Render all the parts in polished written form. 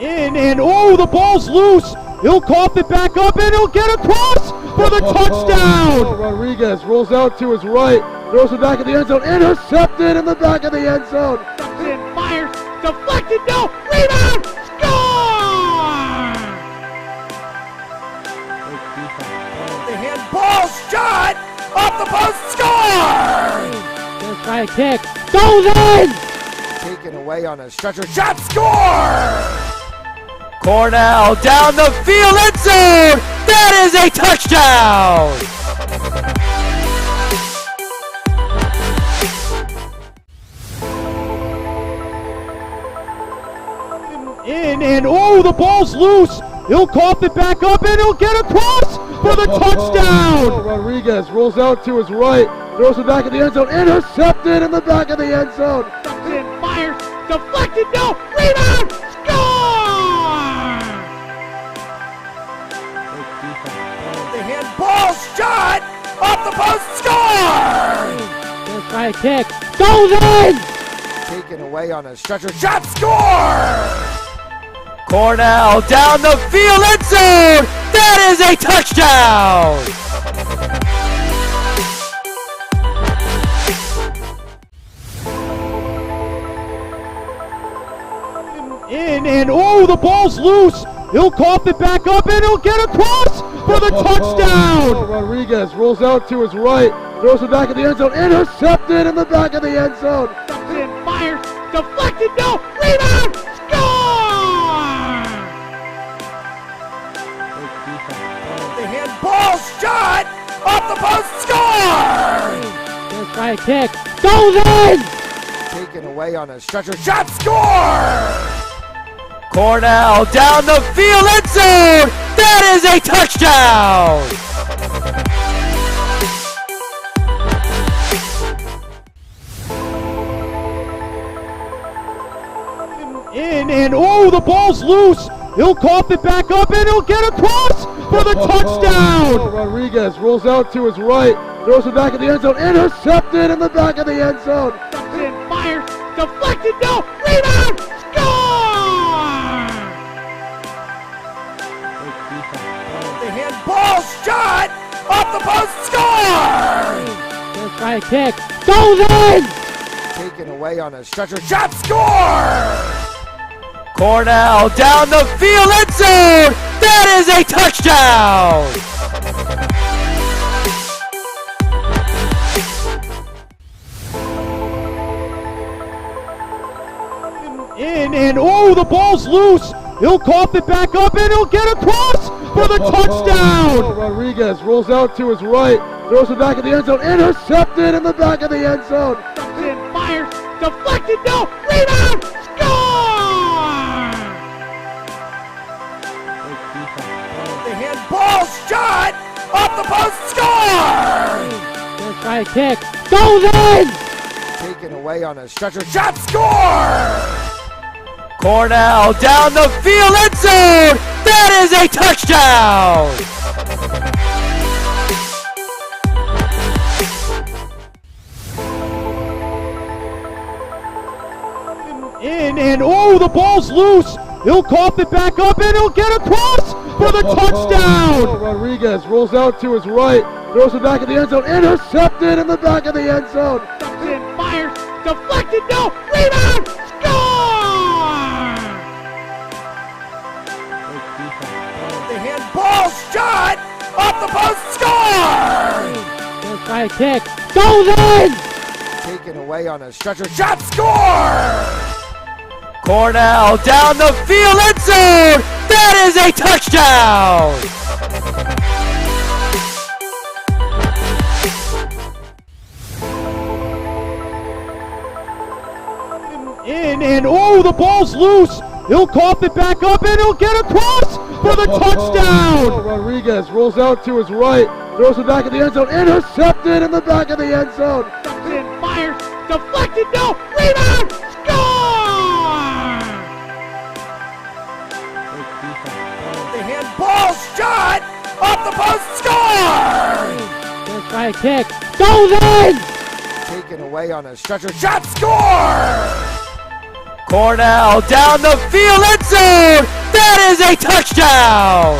In and oh, the ball's loose. He'll cough it back up and he'll get across for the touchdown. Rodriguez rolls out to his right, throws it back in the end zone, intercepted in the back of the end zone. And fires, deflected, no, rebound, score! The handball shot off the post, score! Gonna try a kick, goes in! Taken away on a stretcher, shot, score! Cornell down the field, end zone! That is a touchdown! In and oh, the ball's loose. He'll cough it back up and he'll get across for the touchdown. Rodriguez rolls out to his right, throws it back in the end zone, intercepted in the back of the end zone. And fires, deflected, no, rebound, score! The handball shot off the post, score! Gonna try a kick, goes in! Taken away on a stretcher, shot, score! Cornell down the field, end zone! That is a touchdown! In and oh, the ball's loose. He'll cough it back up and he'll get across for the touchdown. Rodriguez rolls out to his right, throws it back in the end zone, intercepted in the back of the end zone. And fires, deflected, no, rebound, score! The handball shot off the post, score! Gonna try a kick, goes in! Taken away on a stretcher, shot, score! Cornell down the field, end zone! That is a touchdown! In and oh, the ball's loose. He'll cough it back up and he'll get across for the touchdown. Rodriguez rolls out to his right, throws it back in the end zone, intercepted in the back of the end zone. And fires, deflected, no, rebound, score! The handball shot off the post, score! Gonna try a kick, goes in! Taken away on a stretcher, shot, score! Cornell down the field, end zone! That is a touchdown! In and oh, the ball's loose. He'll cough it back up and he'll get across for the touchdown. Rodriguez rolls out to his right, throws it back in the end zone, intercepted in the back of the end zone. And fires, deflected, no, rebound, score! The handball shot off the post, score! Gonna try a kick, goes in! Taken away on a stretcher, shot, score! Cornell down the field, end zone! That is a touchdown! In and oh, the ball's loose. He'll cough it back up and he'll get across for the touchdown. Rodriguez rolls out to his right, throws it back in the end zone, intercepted in the back of the end zone. And fires, deflected, no, rebound, score! The handball shot off the post, score! Gonna try a kick, goes in! Taken away on a stretcher, shot, score! Cornell down the field, end zone! That is a touchdown! In and oh, the ball's loose. He'll cough it back up and he'll get across for the touchdown. Rodriguez rolls out to his right, throws it back in the end zone, intercepted in the back of the end zone. And fires, deflected, no, rebound, score! The handball shot off the post, score! Gonna try a kick, goes in! Taken away on a stretcher, shot, score! Cornell down the field, end zone. That is a touchdown.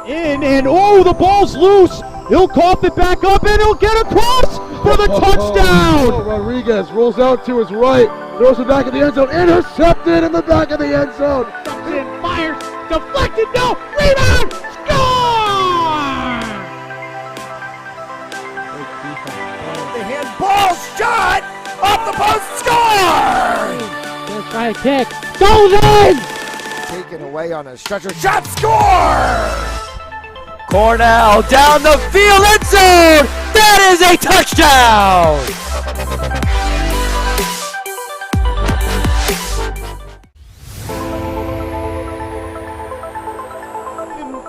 And oh, the ball's loose. He'll cough it back up and he'll get across for the touchdown. Rodriguez rolls out to his right, throws it back in the end zone, intercepted in the back of the end zone. And fires, deflected, no, rebound, score! The handball shot off the post, score! Gonna try a kick, goes in! Taken away on a stretcher, shot, score! Cornell down the field, end zone! That is a touchdown!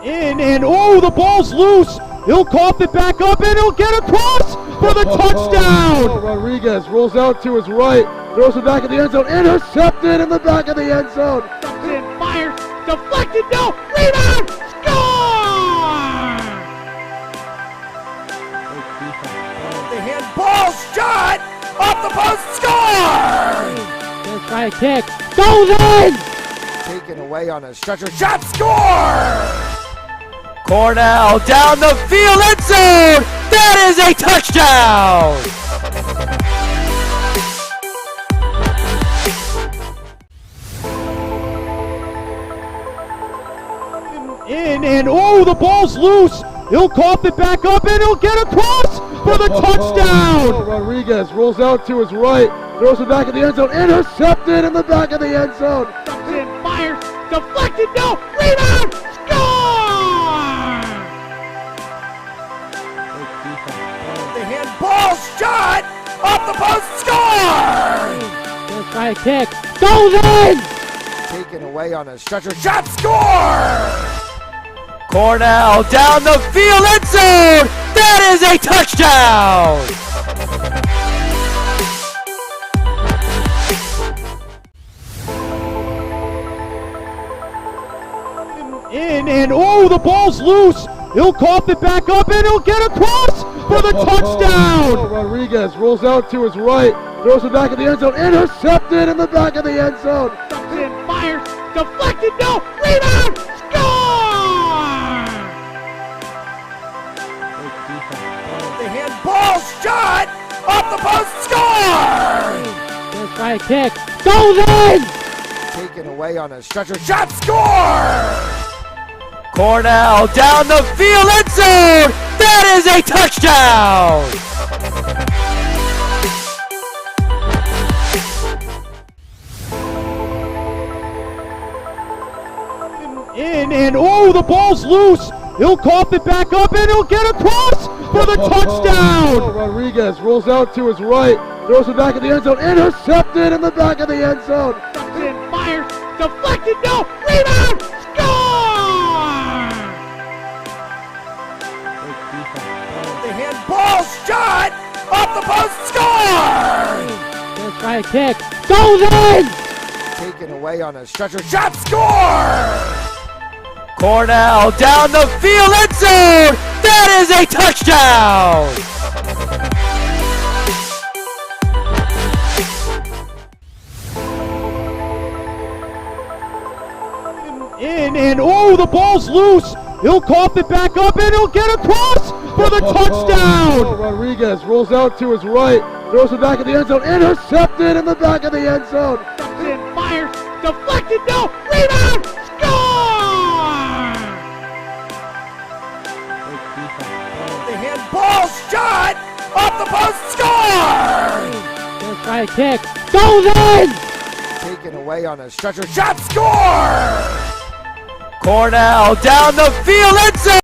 And oh, the ball's loose. He'll cough it back up and he'll get across for the touchdown. Rodriguez rolls out to his right, throws it back in the end zone, intercepted in the back of the end zone. And fires, deflected, no, rebound, score! The handball shot off the post, score! Gonna try a kick, goes in! Taken away on a stretcher, shot, score! Cornell down the field, end zone! That is a touchdown! And oh, the ball's loose. He'll cough it back up and he'll get across for the touchdown. Rodriguez rolls out to his right, throws it back in the end zone, intercepted in the back of the end zone. And fires, deflected, no, rebound, score! The handball shot off the post, score! Gonna try a kick, goes in! Taken away on a stretcher, shot, score! Cornell down the field, end zone! That is a touchdown! And oh, the ball's loose. He'll cough it back up and he'll get across for the touchdown. Rodriguez rolls out to his right, throws it back in the end zone, intercepted in the back of the end zone. And fires, deflected, no, rebound, score! The handball shot off the post, score! Gonna try a kick, goes in! Taken away on a stretcher, shot, score! Cornell down the field, end zone! That is a touchdown! And oh, the ball's loose. He'll cough it back up and he'll get across for the touchdown. Rodriguez rolls out to his right, throws it back in the end zone, intercepted in the back of the end zone. And fires, deflected, no, rebound, score! The handball shot off the post, score! Gonna try a kick, goes in! Taken away on a stretcher, shot, score! Cornell down the field, end zone! That is a touchdown! And oh, the ball's loose. He'll cough it back up and he'll get across for the touchdown. Rodriguez rolls out to his right, throws it back in the end zone, intercepted in the back of the end zone. And fires, deflected, no, rebound, score! The handball shot off the post, score! Gonna try a kick, goes in! Taken away on a stretcher, shot, score! Cornell down the field, end zone!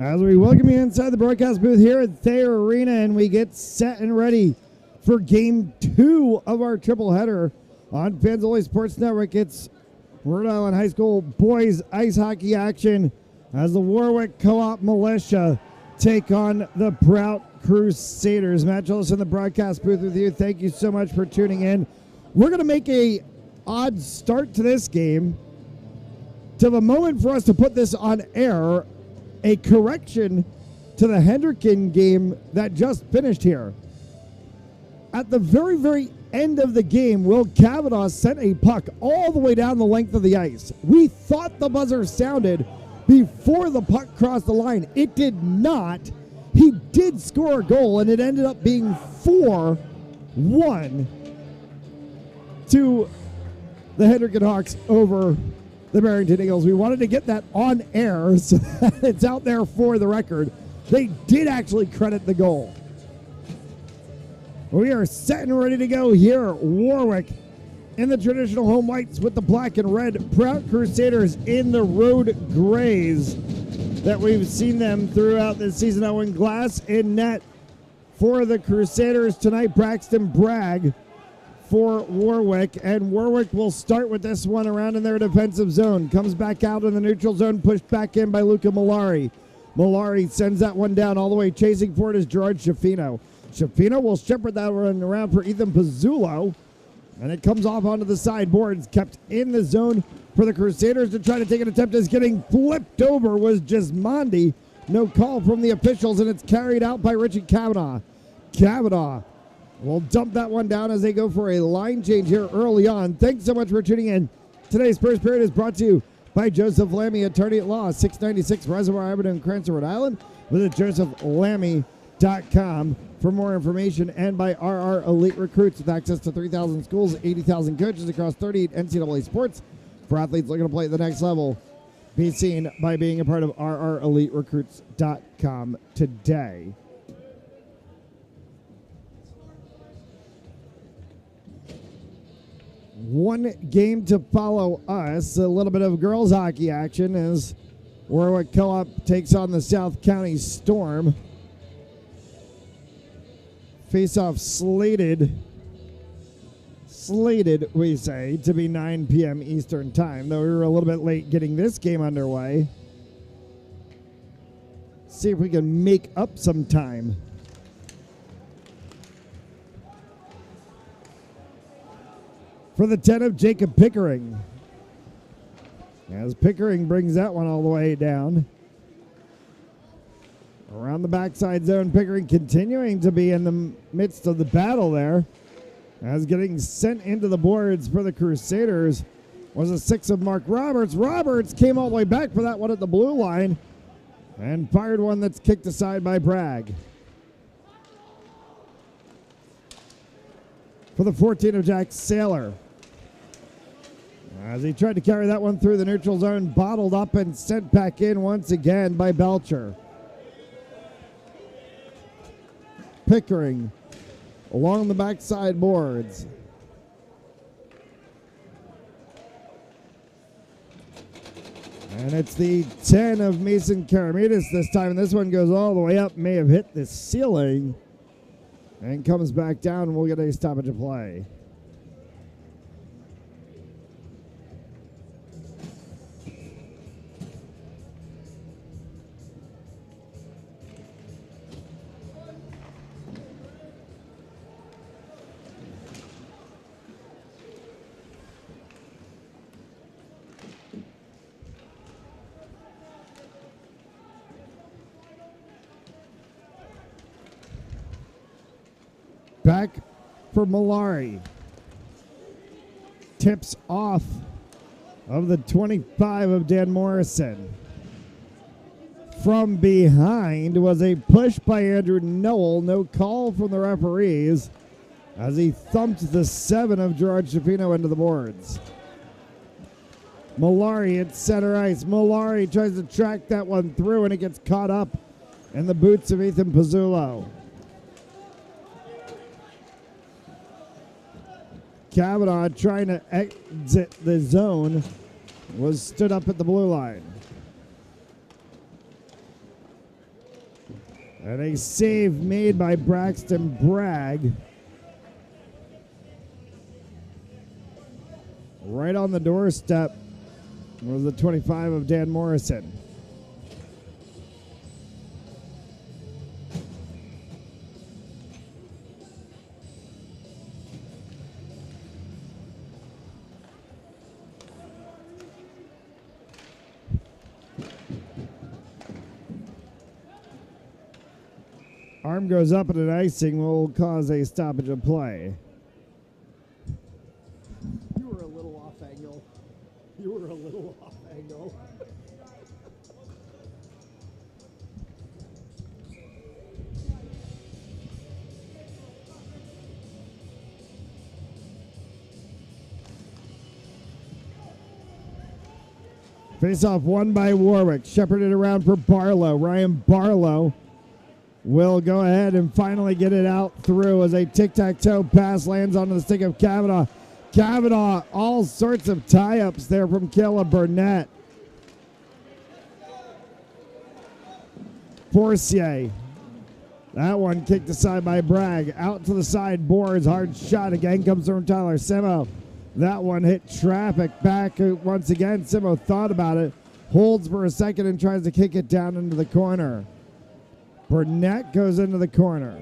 As we welcome you inside the broadcast booth here at Thayer Arena, and we get set and ready for Game 2 of our triple-header on Fanzoli Sports Network. It's Rhode Island High School boys ice hockey action as the Warwick Co-op Militia take on the Prout Crusaders. Matt Gillis in the broadcast booth with you. Thank you so much for tuning in. We're going to make a odd start to this game. To the moment for us to put this on air, a correction to the Hendricken game that just finished here. At the very, very end of the game, Will Kavanaugh sent a puck all the way down the length of the ice. We thought the buzzer sounded before the puck crossed the line. It did not. He did score a goal, and it ended up being 4-1 to the Hendricken Hawks over the Barrington Eagles. We wanted to get that on air so that it's out there for the record. They did actually credit the goal. We are set and ready to go here at Warwick in the traditional home whites with the black and red. Prout Crusaders in the road grays that we've seen them throughout this season. Owen Glass in net for the Crusaders tonight. Braxton Bragg for Warwick, and Warwick will start with this one around in their defensive zone. Comes back out in the neutral zone, pushed back in by Luca Malari. Malari sends that one down all the way. Chasing for it is Gerard Schifino. Schifino will shepherd that one around for Ethan Pizzullo, and it comes off onto the sideboards, kept in the zone for the Crusaders to try to take an attempt. As getting flipped over was Gismondi. No call from the officials, and it's carried out by Richie Kavanaugh. Kavanaugh will dump that one down as they go for a line change here early on. Thanks so much for tuning in. Today's first period is brought to you by Joseph Lammy, attorney at law, 696 Reservoir Avenue in Cranston, Rhode Island. Visit josephlammy.com for more information, and by RR Elite Recruits with access to 3,000 schools, 80,000 coaches across 38 NCAA sports for athletes looking to play at the next level. Be seen by being a part of RREliteRecruits.com today. One game to follow us. A little bit of girls hockey action as Warwick Co-op takes on the South County Storm. Face-off slated, we say, to be 9 p.m. Eastern time, though we were a little bit late getting this game underway. See if we can make up some time. For the 10 of Jacob Pickering. As Pickering brings that one all the way down. Around the backside zone, Pickering continuing to be in the midst of the battle there. As getting sent into the boards for the Crusaders was a 6 of Mark Roberts. Roberts came all the way back for that one at the blue line and fired one that's kicked aside by Bragg. For the 14 of Jack Saylor. As he tried to carry that one through the neutral zone, bottled up and sent back in once again by Belcher. Pickering along the backside boards. And it's the 10 of Mason Karamidas this time, and this one goes all the way up, may have hit the ceiling, and comes back down, and we'll get a stoppage of play. Back for Malari. Tips off of the 25 of Dan Morrison. From behind was a push by Andrew Noel. No call from the referees as he thumped the 7 of Gerard Schifino into the boards. Malari at center ice. Malari tries to track that one through, and it gets caught up in the boots of Ethan Pizzullo. Kavanaugh trying to exit the zone was stood up at the blue line. And a save made by Braxton Bragg. Right on the doorstep was the 25 of Dan Morrison. Arm goes up and an icing will cause a stoppage of play. You were a little off angle. You were a little off angle. Face-off won by Warwick. Shepherded around for Barlow. Ryan Barlow will go ahead and finally get it out through as a tic-tac-toe pass lands onto the stick of Kavanaugh. Kavanaugh, all sorts of tie-ups there from Caleb Burnett. Forcier. That one kicked aside by Bragg. Out to the side, boards, hard shot again comes from Tyler Simo. That one hit traffic back once again. Simo thought about it, holds for a second and tries to kick it down into the corner. Burnett goes into the corner.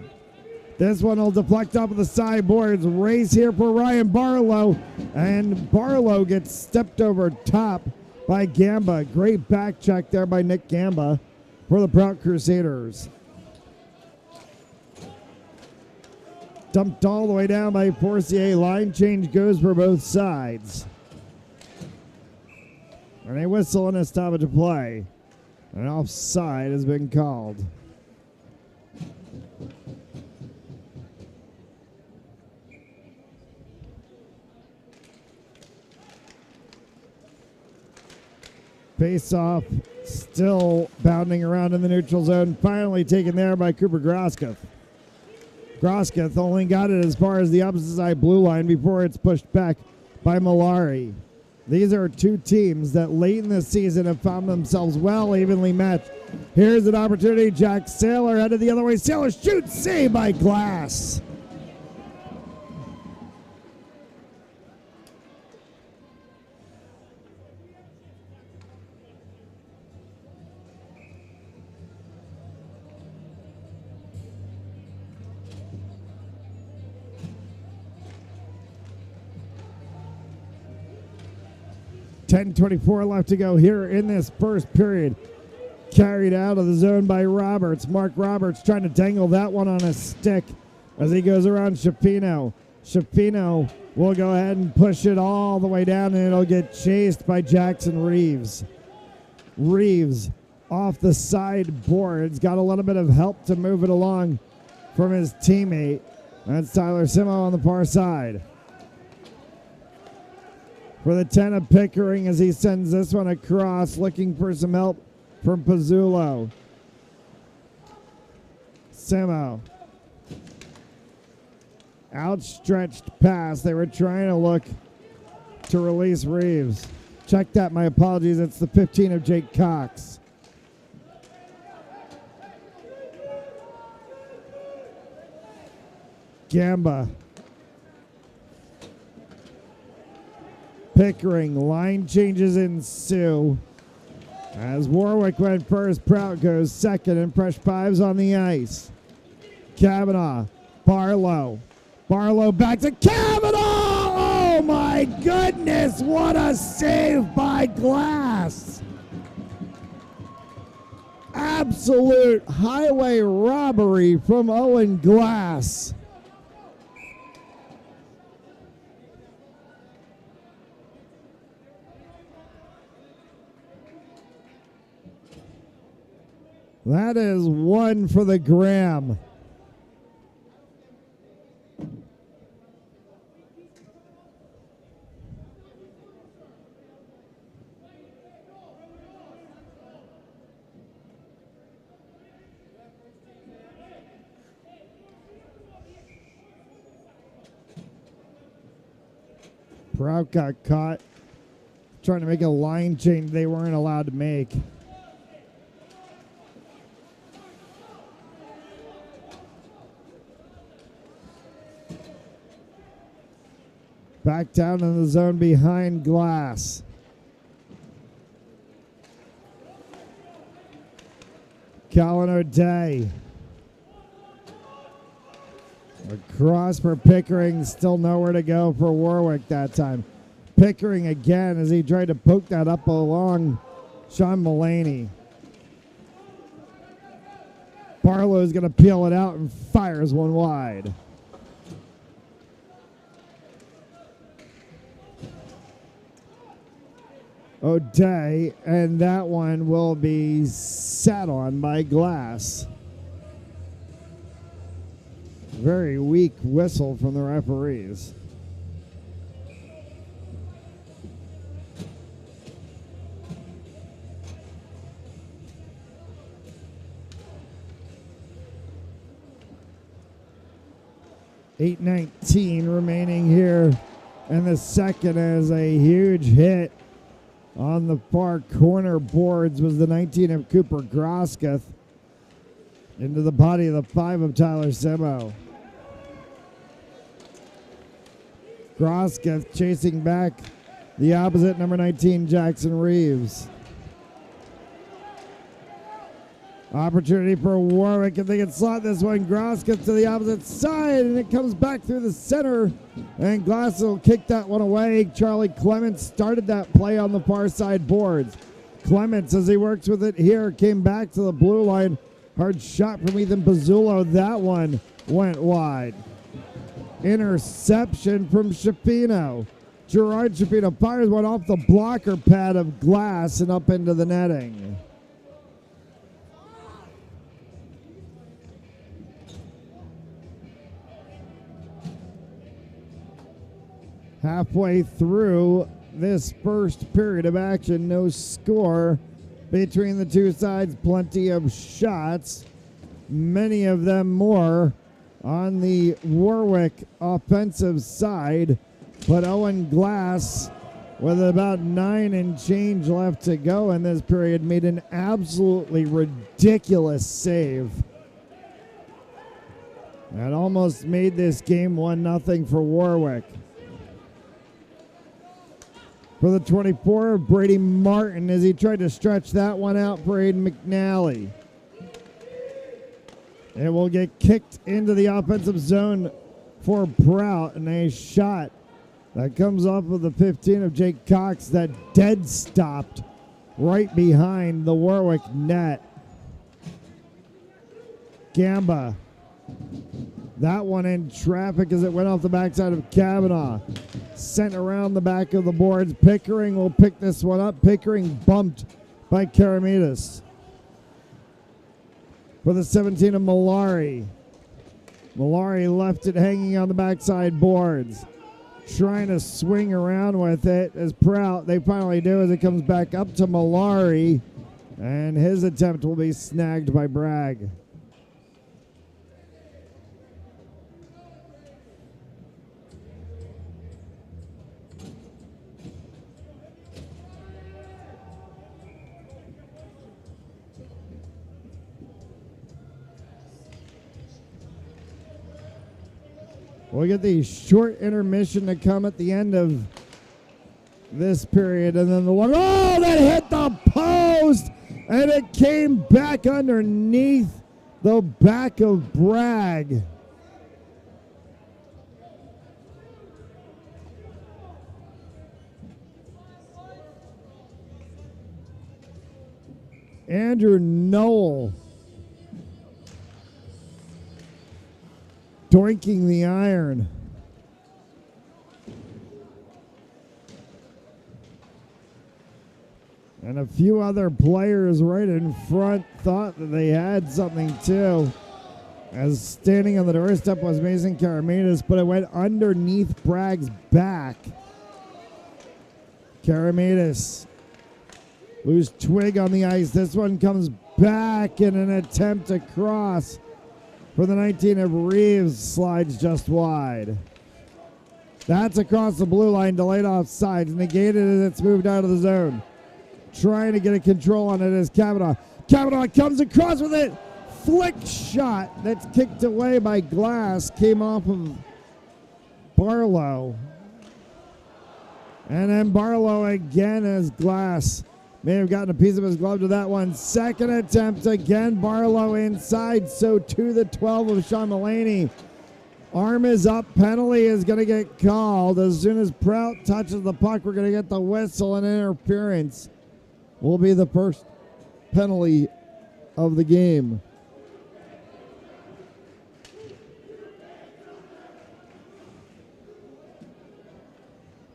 This one will deflect off of the sideboards. Race here for Ryan Barlow. And Barlow gets stepped over top by Gamba. Great back check there by Nick Gamba for the Prout Crusaders. Dumped all the way down by Forcier. Line change goes for both sides. And a whistle and a stoppage of play. An offside has been called. Face-off still bounding around in the neutral zone. Finally taken there by Cooper Grosketh. Grosketh only got it as far as the opposite side blue line before it's pushed back by Malari. These are two teams that late in the season have found themselves well evenly matched. Here's an opportunity. Jack Saylor headed the other way. Saylor shoots, saved by Glass. .10:24 left to go here in this first period. Carried out of the zone by Roberts. Mark Roberts trying to dangle that one on a stick as he goes around Shapino. Shapino will go ahead and push it all the way down, and it'll get chased by Jackson Reeves. Reeves off the side boards. Got a little bit of help to move it along from his teammate. That's Tyler Simo on the far side. For the 10 of Pickering as he sends this one across, looking for some help from Pizzulo. Simo. Outstretched pass. They were trying to look to release Reeves. Check that, my apologies. It's the 15 of Jake Cox. Gamba. Pickering, line changes ensue. As Warwick went first, Prout goes second, and fresh fives on the ice. Kavanaugh, Barlow. Barlow back to Kavanaugh! Oh my goodness, what a save by Glass! Absolute highway robbery from Owen Glass. That is one for the gram. Prout got caught trying to make a line change they weren't allowed to make. Back down in the zone behind Glass. Colin O'Day. Across for Pickering, still nowhere to go for Warwick that time. Pickering again as he tried to poke that up along Sean Mullaney. Barlow's going to peel it out and fires one wide. O'Day, and that one will be sat on by Glass. Very weak whistle from the referees. .8:19 remaining here, and the second is a huge hit on the far corner boards was the 19 of Cooper Grosketh into the body of the 5 of Tyler Simo. Grosketh chasing back the opposite number 19 Jackson Reeves. Opportunity for Warwick if they can slot this one. Grosketh to the opposite side, and it comes back through the center, and Glass will kick that one away. Charlie Clements started that play on the far side boards. Clements, as he works with it here, came back to the blue line. Hard shot from Ethan Pizzulo. That one went wide. Interception from Shapino. Gerard Shapino fires one off the blocker pad of Glass and up into the netting. Halfway through this first period of action, no score between the two sides. Plenty of shots, many of them more on the Warwick offensive side. But Owen Glass, with about 9 and change left to go in this period, made an absolutely ridiculous save. That almost made this game 1-0 for Warwick. For the 24, Brady Martin, as he tried to stretch that one out for Aiden McNally. It will get kicked into the offensive zone for Prout, and a shot that comes off of the 15 of Jake Cox that dead stopped right behind the Warwick net. Gamba. That one in traffic as it went off the backside of Kavanaugh. Sent around the back of the boards. Pickering will pick this one up. Pickering bumped by Karamidas. For the 17 of Malari. Malari left it hanging on the backside boards. Trying to swing around with it as Prout. They finally do as it comes back up to Malari. And his attempt will be snagged by Bragg. We'll get the short intermission to come at the end of this period. And then the one, oh, that hit the post! And it came back underneath the back of Bragg. Andrew Noel doinking the iron. And a few other players right in front thought that they had something too. As standing on the doorstep was Mason Karamidas, but it went underneath Bragg's back. Karamidas, loose twig on the ice. This one comes back in an attempt to cross. For the 19 of Reeves, slides just wide. That's across the blue line, delayed offside, negated as it's moved out of the zone. Trying to get a control on it is Kavanaugh. Kavanaugh comes across with it. Flick shot that's kicked away by Glass. Came off of Barlow. And then Barlow again as Glass may have gotten a piece of his glove to that one. Second attempt again, Barlow inside, so to the 12 of Sean Mulaney. Arm is up, penalty is going to get called. As soon as Prout touches the puck, we're going to get the whistle, and interference will be the first penalty of the game.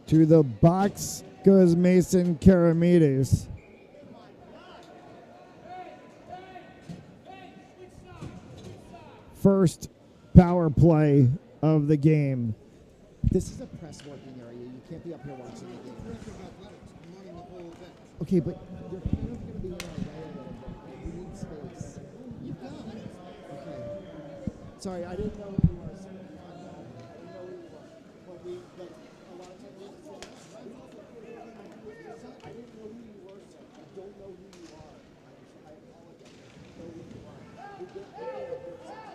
To the box goes Mason Karamides. First power play of the game. This is a press working area. You can't be up here watching the game. Okay, but you're kind of going to be in our way a little bit. We need space. You got it. Okay. Sorry, I didn't know who you were. Sir. I didn't know who you were. But a lot of times we say, I didn't know who you were, sir. I don't know who you are. I apologize. I don't know who you are. We get up here sometimes.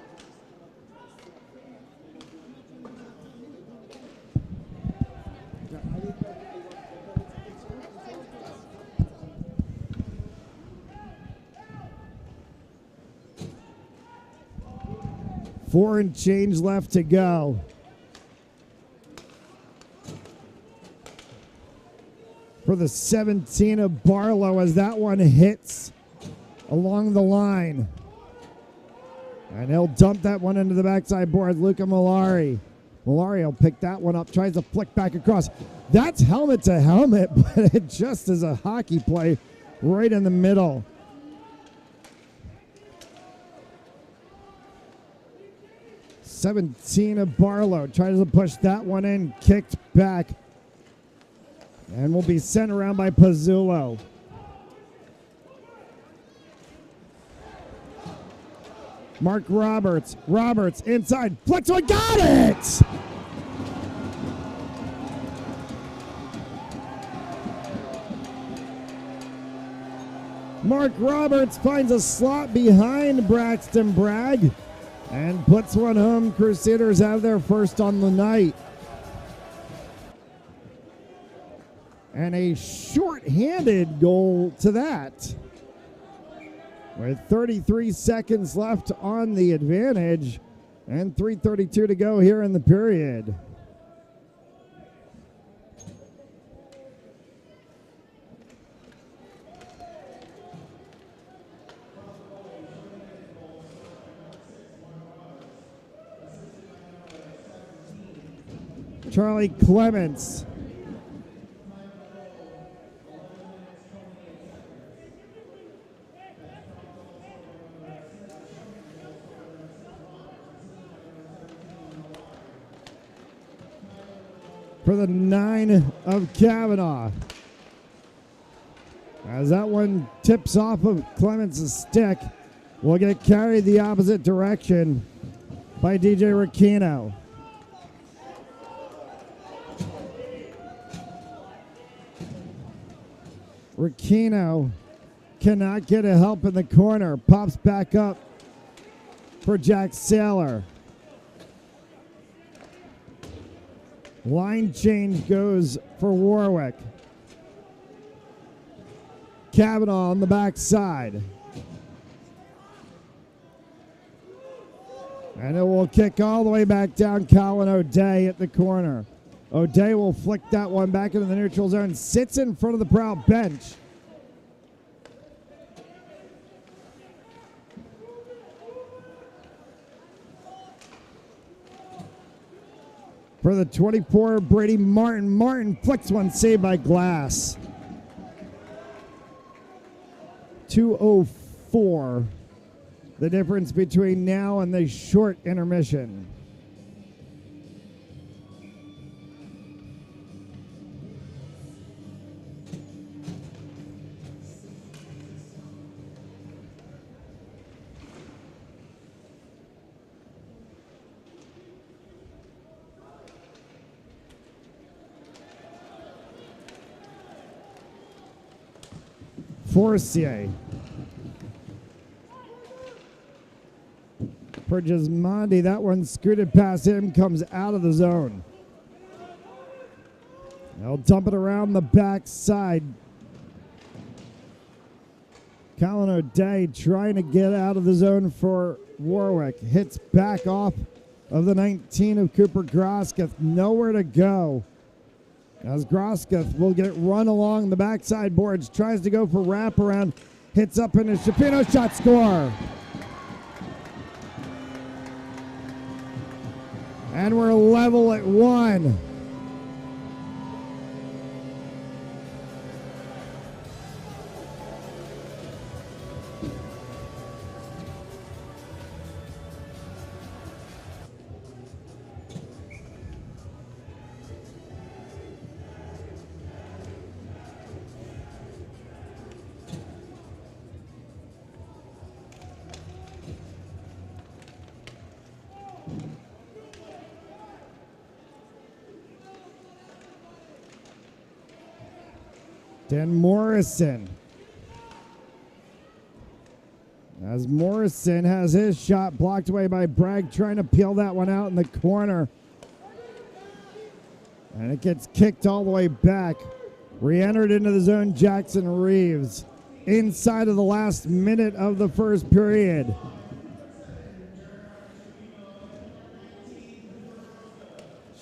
Four and change left to go. For the 17 of Barlow as that one hits along the line. And he'll dump that one into the backside board. Luca Malari. Malari will pick that one up, tries to flick back across. That's helmet to helmet, but it just is a hockey play right in the middle. '17 of Barlow tries to push that one in, kicked back, and will be sent around by Pizzulo. Mark Roberts inside, flex one, got it! Mark Roberts finds a slot behind Braxton Bragg and puts one home. Crusaders have their first on the night. And a short-handed goal to that. With 33 seconds left on the advantage and 3:32 to go here in the period. Charlie Clements. For the 9 of Kavanaugh. As that one tips off of Clements' stick, will get carried the opposite direction by DJ Ricchino. Ricchino cannot get a help in the corner. Pops back up for Jack Saylor. Line change goes for Warwick. Kavanaugh on the backside. And it will kick all the way back down. Colin O'Day at the corner. O'Day will flick that one back into the neutral zone. Sits in front of the Prout bench. For the 24, Brady Martin. Martin flicks one, saved by Glass. 2:04. The difference between now and the short intermission. Forcier. For Gismondi, that one scooted past him, comes out of the zone. They'll dump it around the backside. Colin O'Day trying to get out of the zone for Warwick. Hits back off of the 19 of Cooper Grosketh. Nowhere to go. As Grosketh will get run along the backside boards. Tries to go for wraparound. Hits up into Shapino. Shot score. And we're level at 1. Dan Morrison. As Morrison has his shot blocked away by Bragg, trying to peel that one out in the corner. And it gets kicked all the way back. Re-entered into the zone, Jackson Reeves. Inside of the last minute of the first period.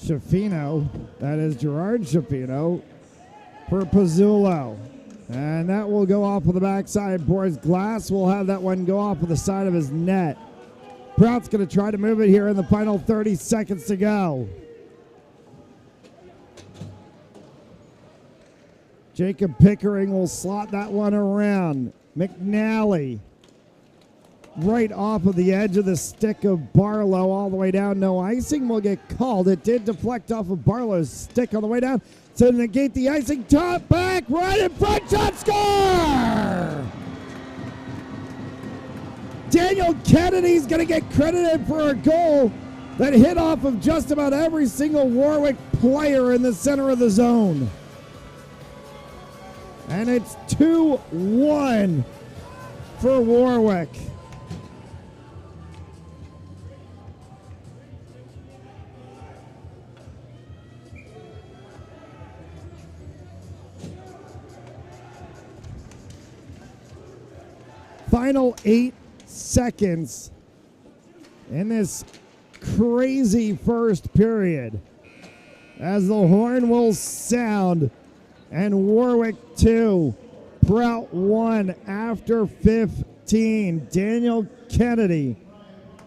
Shafino, that is Gerard Shafino, for Pizzulo. And that will go off with the backside boards. Glass will have that one go off with the side of his net. Prout's going to try to move it here in the final 30 seconds to go. Jacob Pickering will slot that one around. McNally right off of the edge of the stick of Barlow all the way down. No icing will get called. It did deflect off of Barlow's stick on the way down to negate the icing. Top back, right in front, shot score! Daniel Kennedy's going to get credited for a goal that hit off of just about every single Warwick player in the center of the zone. And it's 2-1 for Warwick. Final 8 seconds in this crazy first period as the horn will sound, and Warwick 2, Prout 1 after 15. Daniel Kennedy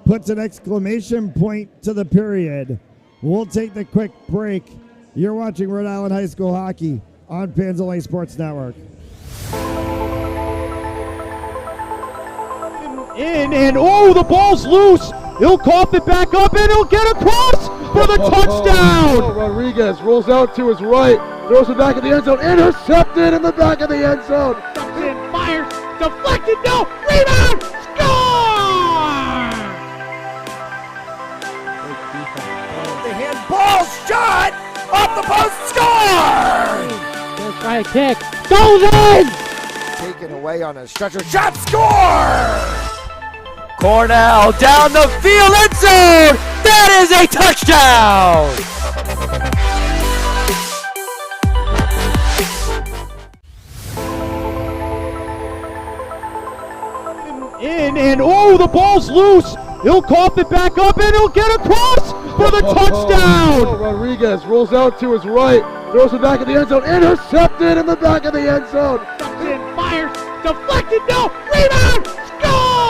puts an exclamation point to the period. We'll take the quick break. You're watching Rhode Island High School Hockey on Fans Only Sports Network. And oh, the ball's loose. He'll cough it back up, and he'll get across for the touchdown. Rodriguez rolls out to his right, throws it back in the end zone, intercepted in the back of the end zone. And fires, deflected, no, rebound, score! The handball shot off the post, score! Gonna try a kick, goes in! Taken away on a stretcher, shot, score! Cornell down the field, end zone! That is a touchdown! And oh, the ball's loose. He'll cough it back up, and he'll get across for the touchdown. Rodriguez rolls out to his right, throws it back in the end zone, intercepted in the back of the end zone. And fires, deflected, no, rebound, score!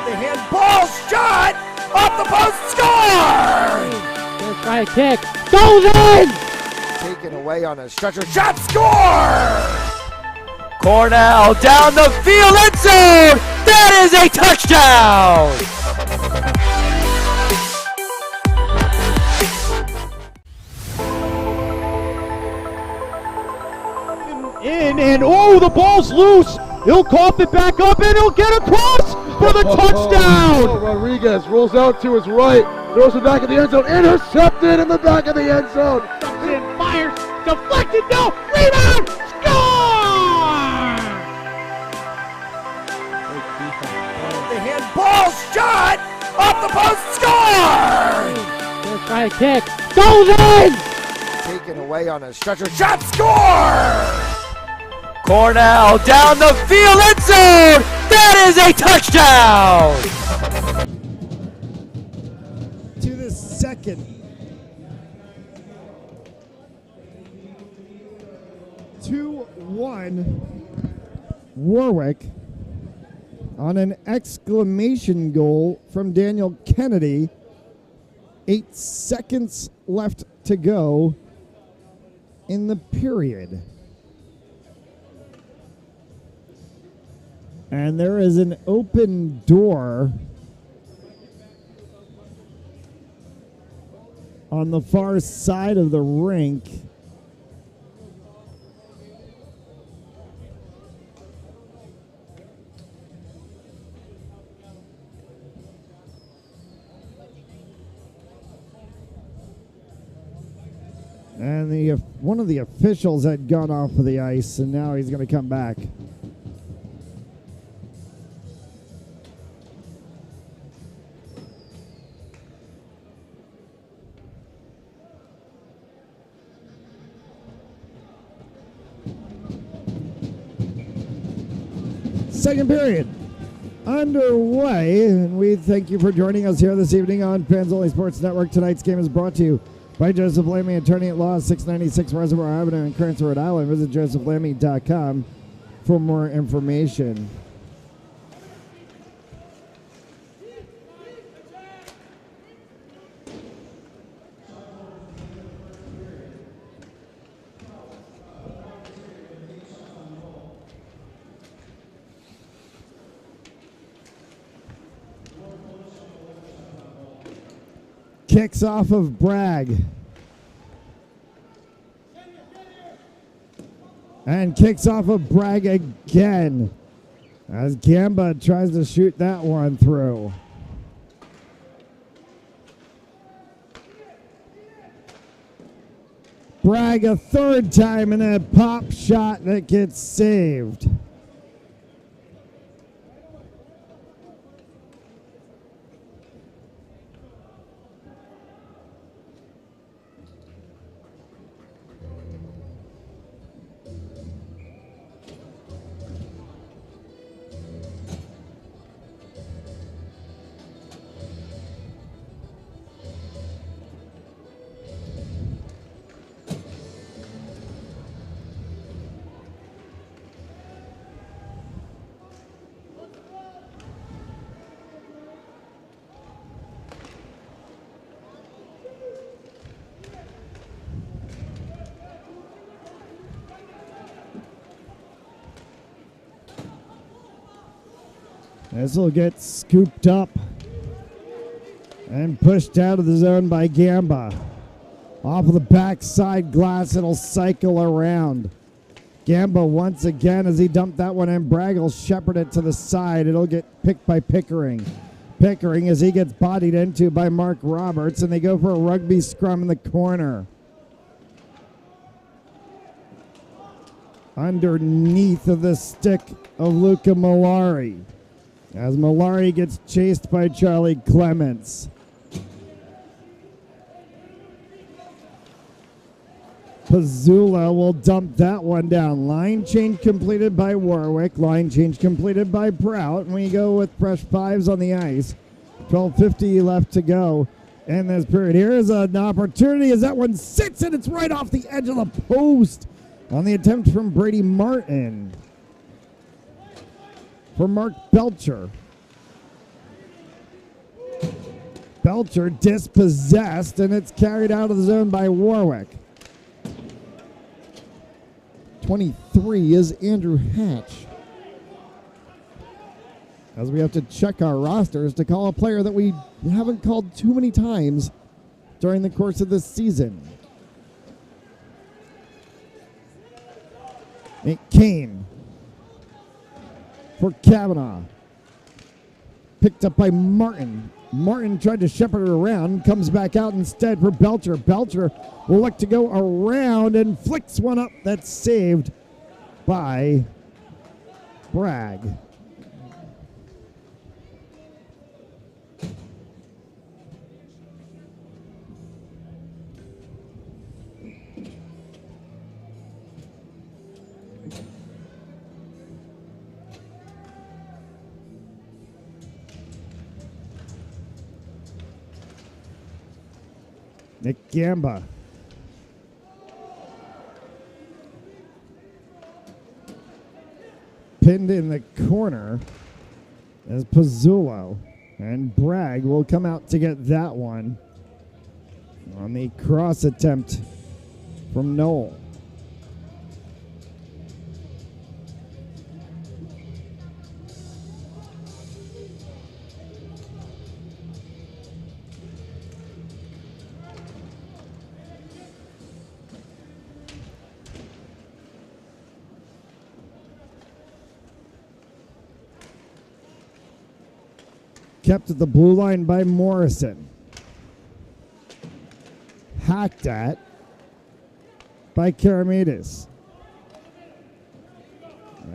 The handball shot off the post, score! Gonna try a kick, goes in! Taken away on a stretcher, shot, score! Cornell down the field, end zone! That is a touchdown! And oh, the ball's loose. He'll cough it back up, and he'll get across for the touchdown. Rodriguez rolls out to his right, throws it back in the end zone, intercepted in the back of the end zone. And fires, deflected, no, rebound, score! The handball shot off the post, score! Gonna Try kick. Golden! Taken away on a stretcher. Shot score! Cornell down the field, end zone! That is a touchdown! To the second. 2-1 Warwick on an exclamation goal from Daniel Kennedy. 8 seconds left to go in the period. And there is an open door on the far side of the rink. And one of the officials had gone off of the ice, and now he's going to come back. Second period underway, and we thank you for joining us here this evening on Panzoli Sports Network. Tonight's game is brought to you by Joseph Lamy, attorney at law, 696 Reservoir Avenue in Kearns, Rhode Island. Visit josephlamy.com for more information. Kicks off of Bragg. And kicks off of Bragg again as Gamba tries to shoot that one through. Bragg a third time and a pop shot that gets saved. This will get scooped up and pushed out of the zone by Gamba. Off of the backside glass, it'll cycle around. Gamba once again as he dumped that one in. Bragg will shepherd it to the side. It'll get picked by Pickering. Pickering as he gets bodied into by Mark Roberts, and they go for a rugby scrum in the corner. Underneath of the stick of Luca Malari, as Malari gets chased by Charlie Clements. Pizzula will dump that one down. Line change completed by Warwick. Line change completed by Prout. And we go with fresh fives on the ice. 12:50 left to go in this period. Here is an opportunity as that one sits, and it's right off the edge of the post on the attempt from Brady Martin. For Mark Belcher. Belcher dispossessed, and it's carried out of the zone by Warwick. 23 is Andrew Hatch. As we have to check our rosters to call a player that we haven't called too many times during the course of this season. Kane for Kavanaugh. Picked up by Martin. Martin tried to shepherd her around, comes back out instead for Belcher. Belcher will look to go around and flicks one up that's saved by Bragg. Nick Gamba. Pinned in the corner as Pizzullo. And Bragg will come out to get that one on the cross attempt from Noel. Kept at the blue line by Morrison. Hacked at by Karamides.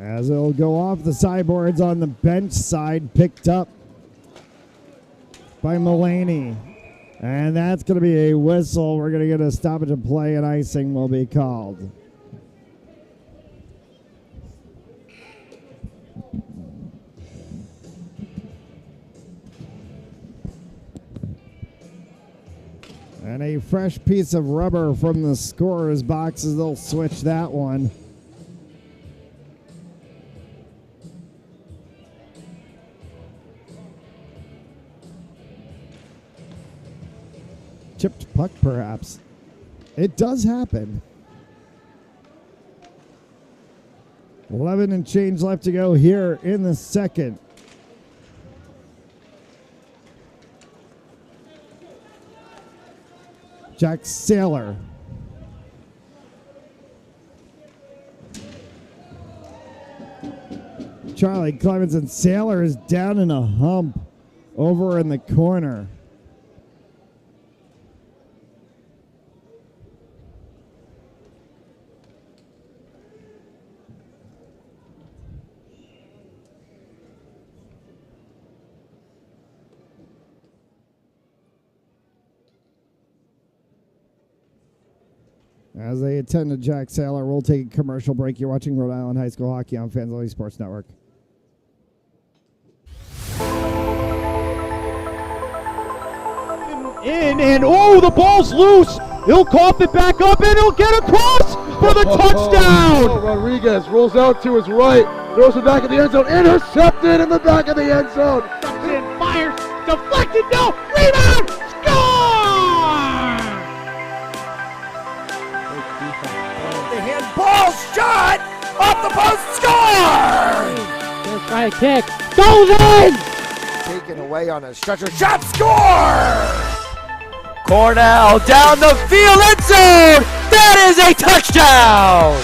As it'll go off the sideboards on the bench side, picked up by Mulaney. And that's going to be a whistle. We're going to get a stoppage of play, and icing will be called. And a fresh piece of rubber from the scorer's boxes. They'll switch that one. Chipped puck, perhaps. It does happen. 11 and change left to go here in the second. Jack Saylor. Charlie Clemens, and Saylor is down in a hump over in the corner. As they attend to Jack Saylor, we'll take a commercial break. You're watching Rhode Island High School Hockey on Fans Only Sports Network. And oh, the ball's loose. He'll cough it back up, and he'll get across for the touchdown. Rodriguez rolls out to his right, throws it back in the end zone, intercepted in the back of the end zone. And fires, deflected, no, rebound, score! The handball shot off the post, score! First try kick. Goes in! Taken away on a stretcher, shot, score! Cornell down the field, end zone! That is a touchdown!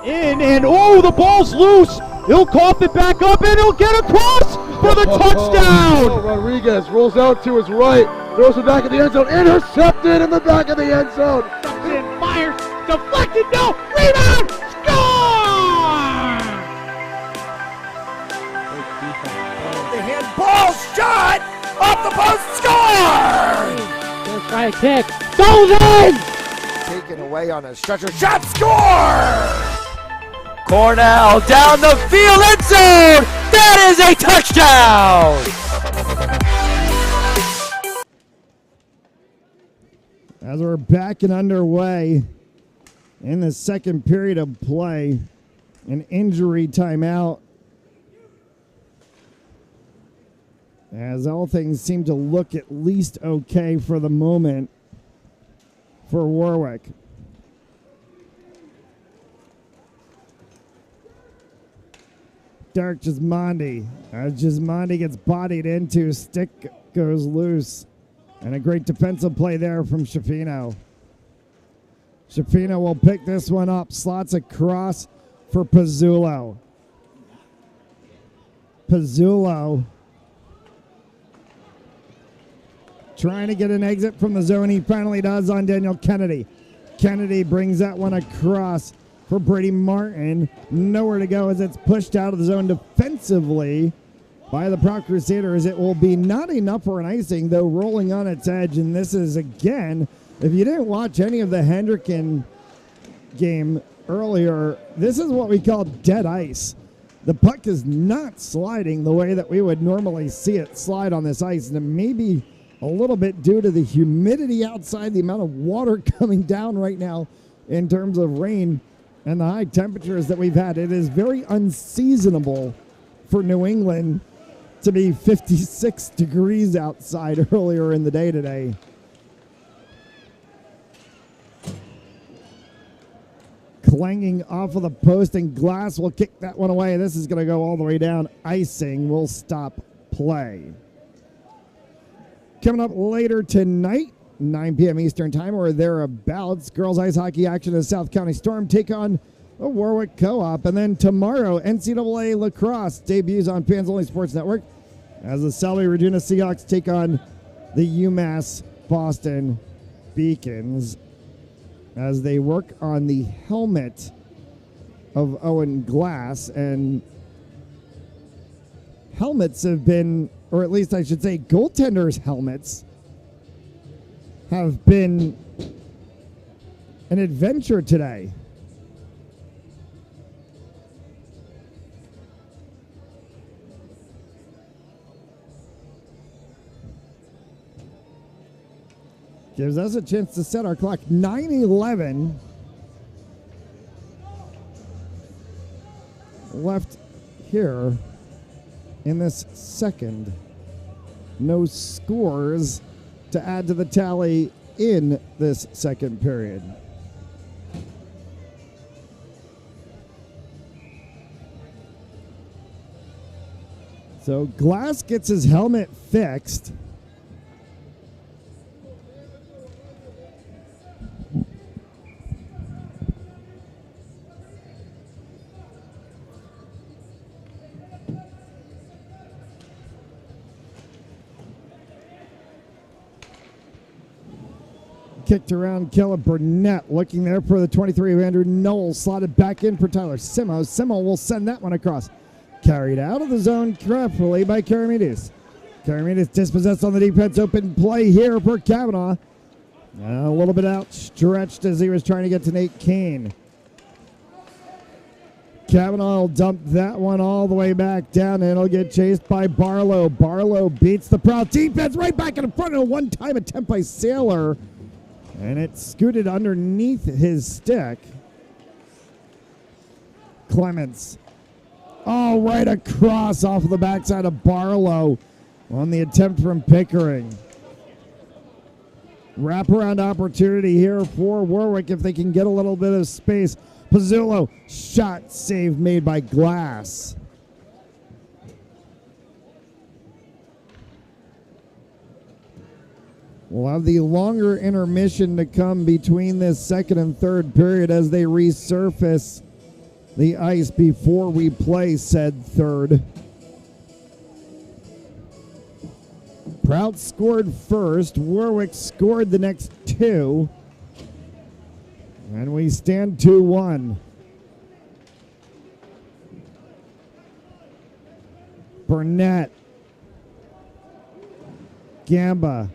And oh, the ball's loose. He'll cough it back up, and he'll get across for the touchdown. Rodriguez rolls out to his right, throws it back in the end zone, intercepted in the back of the end zone. And fires, deflected, no, rebound, score! The handball shot off the post, score! First try kick. Goes in! Taken away on a stretcher, shot, score! Cornell down the field, end zone! That is a touchdown! As we're back and underway in the second period of play, an injury timeout. As all things seem to look at least okay for the moment for Warwick. Derek Gismondi. As Gismondi gets bodied into, stick goes loose. And a great defensive play there from Shafino. Shafino will pick this one up. Slots across for Pizzullo. Pizzullo trying to get an exit from the zone. He finally does on Daniel Kennedy. Kennedy brings that one across for Brady Martin. Nowhere to go as it's pushed out of the zone defensively by the Prout Crusaders. It will be not enough for an icing, though, rolling on its edge. And this is, again, if you didn't watch any of the Hendricken game earlier, this is what we call dead ice. The puck is not sliding the way that we would normally see it slide on this ice, and it may be a little bit due to the humidity outside, the amount of water coming down right now in terms of rain and the high temperatures that we've had. It is very unseasonable for New England to be 56 degrees outside earlier in the day today. Clanging off of the post, and Glass will kick that one away. This is going to go all the way down. Icing will stop play. Coming up later tonight, 9 p.m. Eastern Time or thereabouts, girls ice hockey action as South County Storm take on the Warwick Co-op. And then tomorrow, NCAA lacrosse debuts on Fans Only Sports Network as the Sallie Regina Seahawks take on the UMass Boston Beacons as they work on the helmet of Owen Glass. And helmets have been, or at least I should say goaltenders' helmets have been an adventure today. Gives us a chance to set our clock. 9:11 left here in this second. No scores to add to the tally in this second period. So Glass gets his helmet fixed. Kicked around, Caleb Burnett looking there for the 23 of Andrew Knowles. Slotted back in for Tyler Simo. Simo will send that one across. Carried out of the zone carefully by Karamides. Karamides dispossessed on the defense. Open play here for Kavanaugh. A little bit outstretched as he was trying to get to Nate Kane. Kavanaugh will dump that one all the way back down, and it'll get chased by Barlow. Barlow beats the Prout defense right back in front of a one-time attempt by Saylor. And it scooted underneath his stick. Clements. Oh, right across off of the backside of Barlow on the attempt from Pickering. Wraparound opportunity here for Warwick if they can get a little bit of space. Pizzullo, shot save made by Glass. We'll have the longer intermission to come between this second and third period as they resurface the ice before we play said third. Prout scored first. Warwick scored the next two. And we stand 2-1. Burnett. Gamba.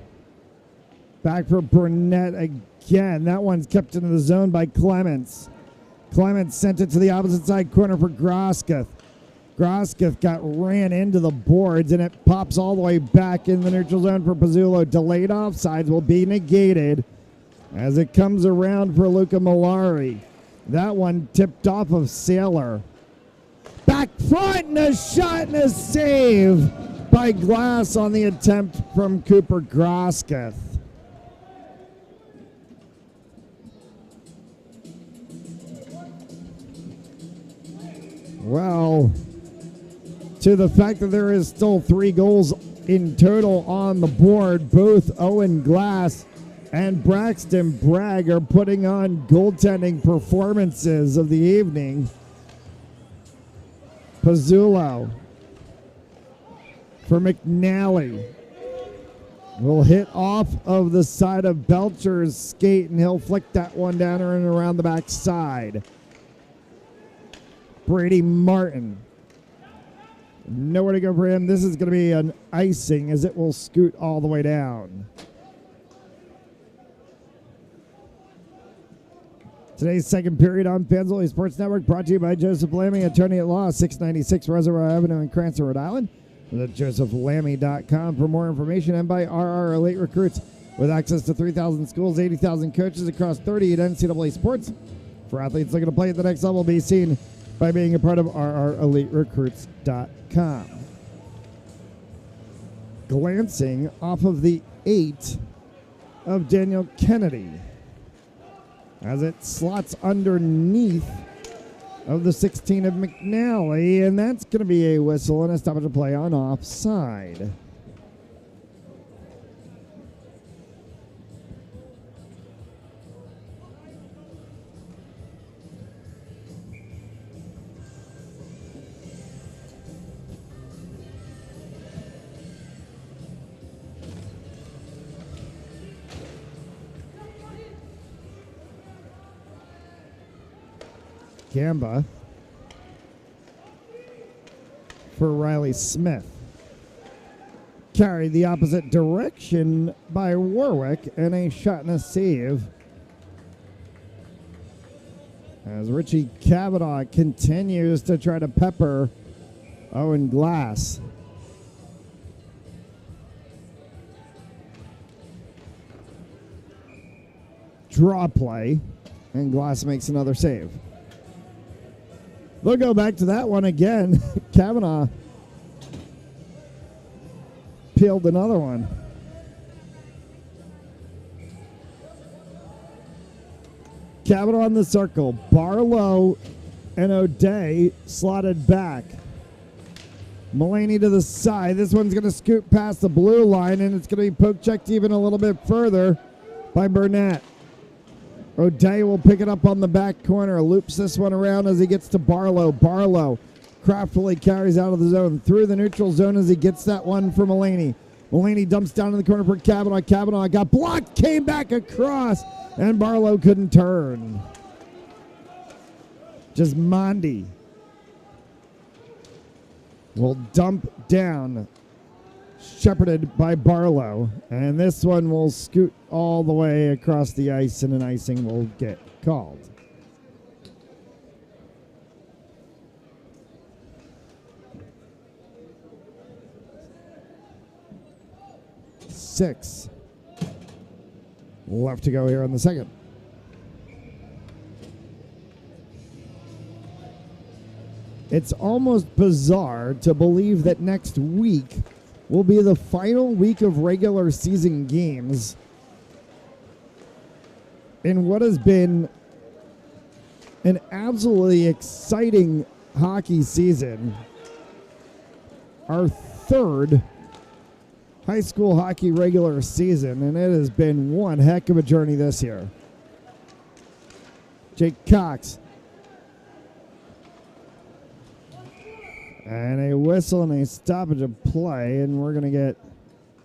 Back for Burnett again. That one's kept into the zone by Clements. Clements sent it to the opposite side corner for Grosketh. Grosketh ran into the boards, and it pops all the way back in the neutral zone for Pizzullo. Delayed offsides will be negated as it comes around for Luca Malari. That one tipped off of Saylor. Back front, and a shot and a save by Glass on the attempt from Cooper Grosketh. Well, to the fact that there is still 3 goals in total on the board, both Owen Glass and Braxton Bragg are putting on goaltending performances of the evening. Pizzullo for McNally will hit off of the side of Belcher's skate, and he'll flick that one down and around the backside. Brady Martin. Nowhere to go for him. This is going to be an icing as it will scoot all the way down. Today's second period on Fansville Sports Network brought to you by Joseph Lammy, attorney at law, 696 Reservoir Avenue in Cranston, Rhode Island. Visit josephlammy.com for more information, and by RR Elite Recruits with access to 3,000 schools, 80,000 coaches across 38 NCAA sports. For athletes looking to play at the next level, be seen by being a part of rreliterecruits.com. Glancing off of the 8 of Daniel Kennedy as it slots underneath of the 16 of McNally, and that's going to be a whistle and a stoppage of play on offside. Gamba for Riley Smith. Carried the opposite direction by Warwick, and a shot and a save as Richie Cavanaugh continues to try to pepper Owen Glass. Draw play, and Glass makes another save. They'll go back to that one again. Cavanaugh peeled another one. Cavanaugh in the circle. Barlow and O'Day slotted back. Mulaney to the side. This one's going to scoot past the blue line, and it's going to be poke checked even a little bit further by Burnett. O'Day will pick it up on the back corner, loops this one around as he gets to Barlow. Barlow craftfully carries out of the zone, through the neutral zone as he gets that one for Mulaney. Mulaney dumps down in the corner for Cavanaugh. Cavanaugh got blocked, came back across, and Barlow couldn't turn. Just Mondi will dump down, shepherded by Barlow, and this one will scoot all the way across the ice, and an icing will get called. Six left to go here on the second. It's almost bizarre to believe that next week will be the final week of regular season games in what has been an absolutely exciting hockey season. Our third high school hockey regular season, and it has been one heck of a journey this year. Jake Cox. And a whistle and a stoppage of play, and we're going to get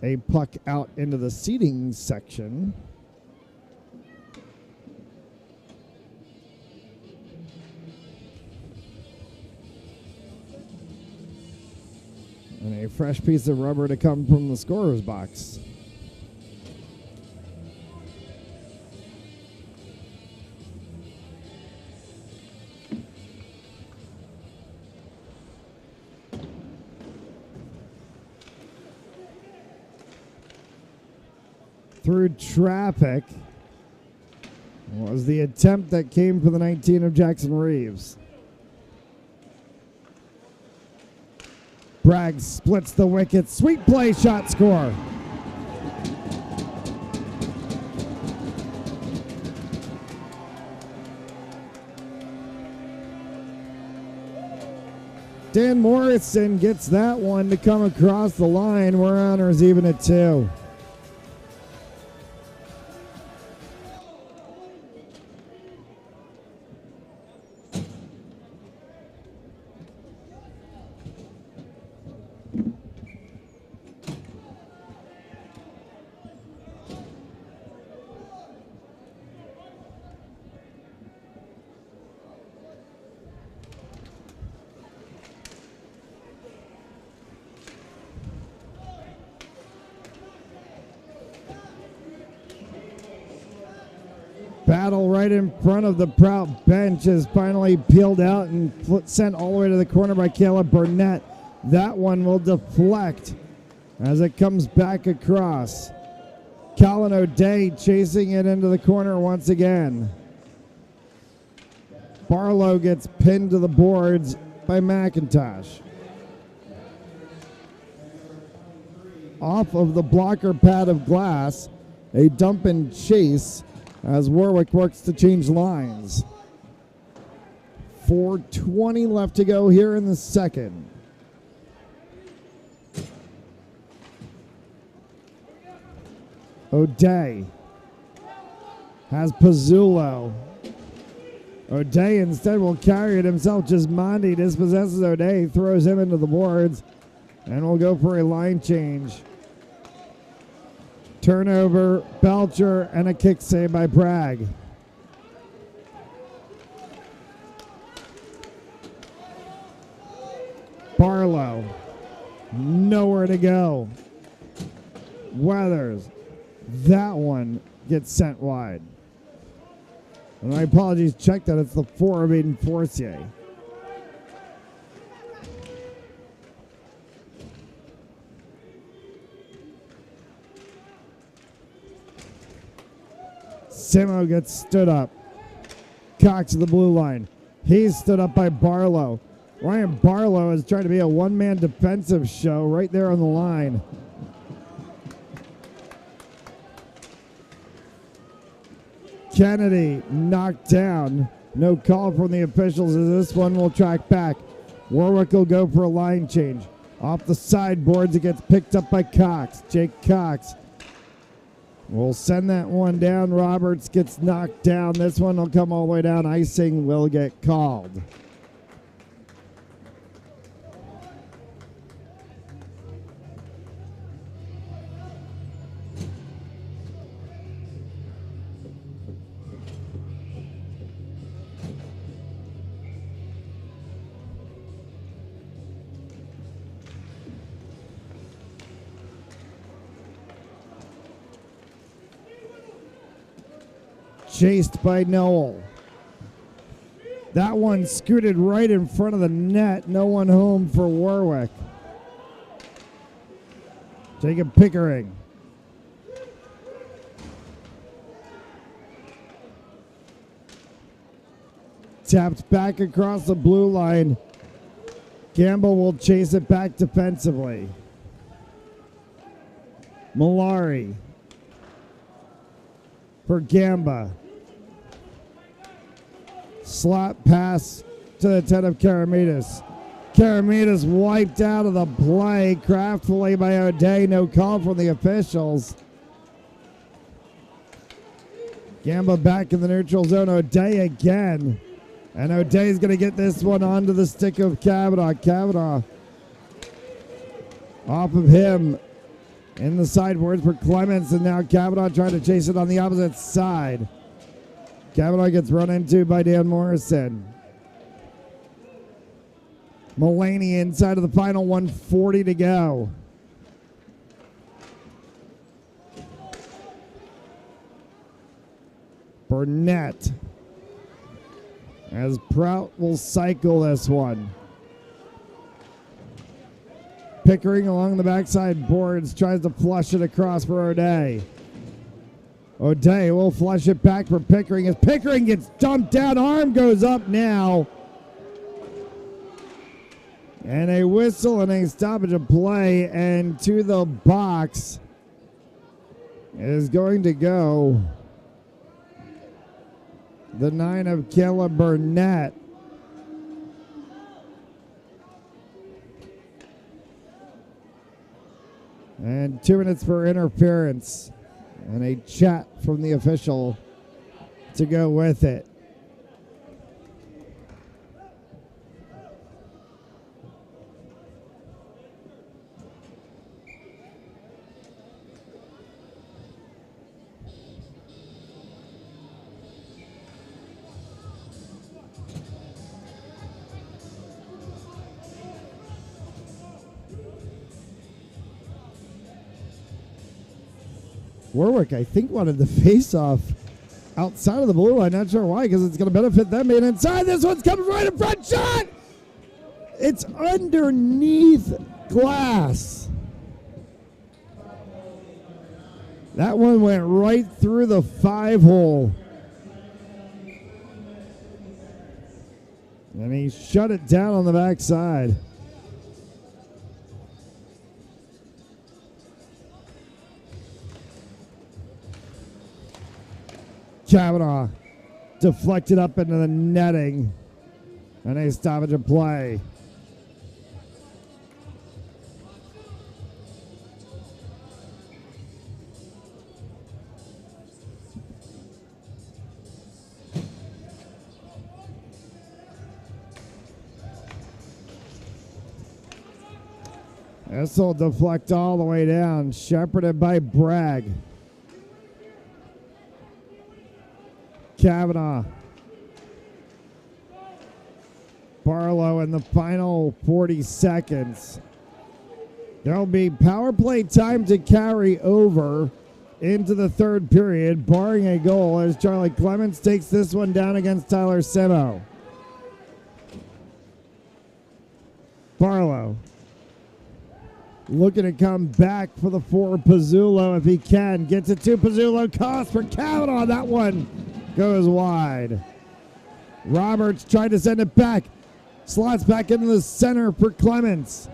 a puck out into the seating section. And a fresh piece of rubber to come from the scorer's box. Through traffic was the attempt that came for the 19 of Jackson Reeves. Bragg splits the wicket. Sweet play, shot, score. Dan Morrison gets that one to come across the line. We're honors even at 2. Battle right in front of the Prout bench is finally peeled out and sent all the way to the corner by Caleb Burnett. That one will deflect as it comes back across. Colin O'Day chasing it into the corner once again. Barlow gets pinned to the boards by McIntosh. Off of the blocker pad of glass, a dump and chase as Warwick works to change lines. 4:20 left to go here in the second. O'Day has Pizzullo. O'Day instead will carry it himself. Gismondi dispossesses O'Day, throws him into the boards, and will go for a line change. Turnover, Belcher, and a kick save by Bragg. Barlow, nowhere to go. Weathers, that one gets sent wide. And my apologies, check that. It's the 4 of Aiden Forcier. Simo gets stood up. Cox to the blue line. He's stood up by Barlow. Ryan Barlow is trying to be a one-man defensive show right there on the line. Kennedy knocked down. No call from the officials as this one will track back. Warwick will go for a line change. Off the sideboards, it gets picked up by Cox. Jake Cox will send that one down. Roberts gets knocked down. This one will come all the way down. Icing will get called. Chased by Noel. That one scooted right in front of the net. No one home for Warwick. Jacob Pickering. Tapped back across the blue line. Gamble will chase it back defensively. Malari for Gamba. Slot pass to the 10 of Karamidas. Karamidas wiped out of the play craftfully by O'Day. No call from the officials. Gamba back in the neutral zone. O'Day again. And O'Day's going to get this one onto the stick of Kavanaugh. Kavanaugh off of him in the sideboards for Clements. And now Kavanaugh trying to chase it on the opposite side. Kavanaugh gets run into by Dan Morrison. Mulaney inside of the final 1:40 to go. Burnett as Prout will cycle this one. Pickering along the backside boards tries to flush it across for O'Day. O'Day will flush it back for Pickering as Pickering gets dumped down. Arm goes up now. And a whistle and a stoppage of play, and to the box is going to go the 9 of Caleb Burnett. And 2 minutes for interference. And a chat from the official to go with it. Warwick, I think, wanted the face-off outside of the blue line. Not sure why, because it's going to benefit them being inside. This one's coming right in front. Shot! It's underneath glass. That one went right through the 5-hole. And he shut it down on the backside. Kavanaugh deflected up into the netting. And a stoppage of play. This will deflect all the way down, shepherded by Bragg. Kavanaugh. Barlow in the final 40 seconds. There'll be power play time to carry over into the third period, barring a goal, as Charlie Clements takes this one down against Tyler Simo. Barlow looking to come back for the 4 Pizzulo if he can. Gets it to Pizzulo. Cost for Kavanaugh. That one goes wide. Roberts tried to send it back. Slots back into the center for Clements.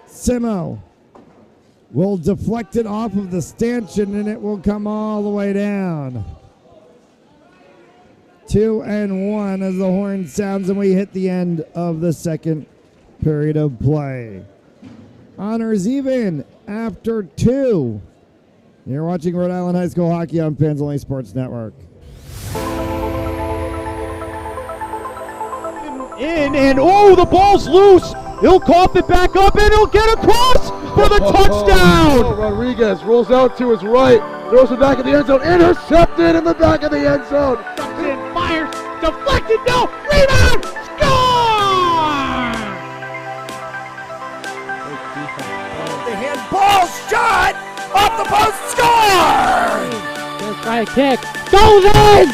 Simo will deflect it off of the stanchion and it will come all the way down. 2-1 as the horn sounds and we hit the end of the second period of play. Honors even after 2. You're watching Rhode Island High School Hockey on Fans Only Sports Network. And oh, the ball's loose. He'll cough it back up and he'll get across for the touchdown. Rodriguez rolls out to his right, throws it back in the end zone, intercepted in the back of the end zone. And fires, deflected, no, rebound, score! The handball shot off the post, score! Gonna try a kick. Goes in!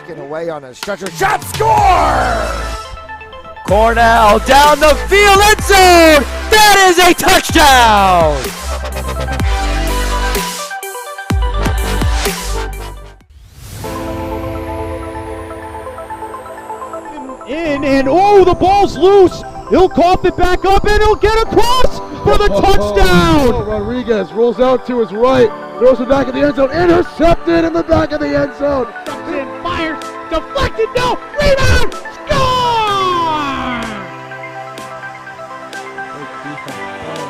Taken away on a stretcher, shot, score! Cornell down the field, end zone! That is a touchdown! And oh, the ball's loose. He'll cough it back up and he'll get across for the touchdown. Rodriguez rolls out to his right, throws it back in the end zone, intercepted in the back of the end zone. And fires, deflected, no, rebound, score!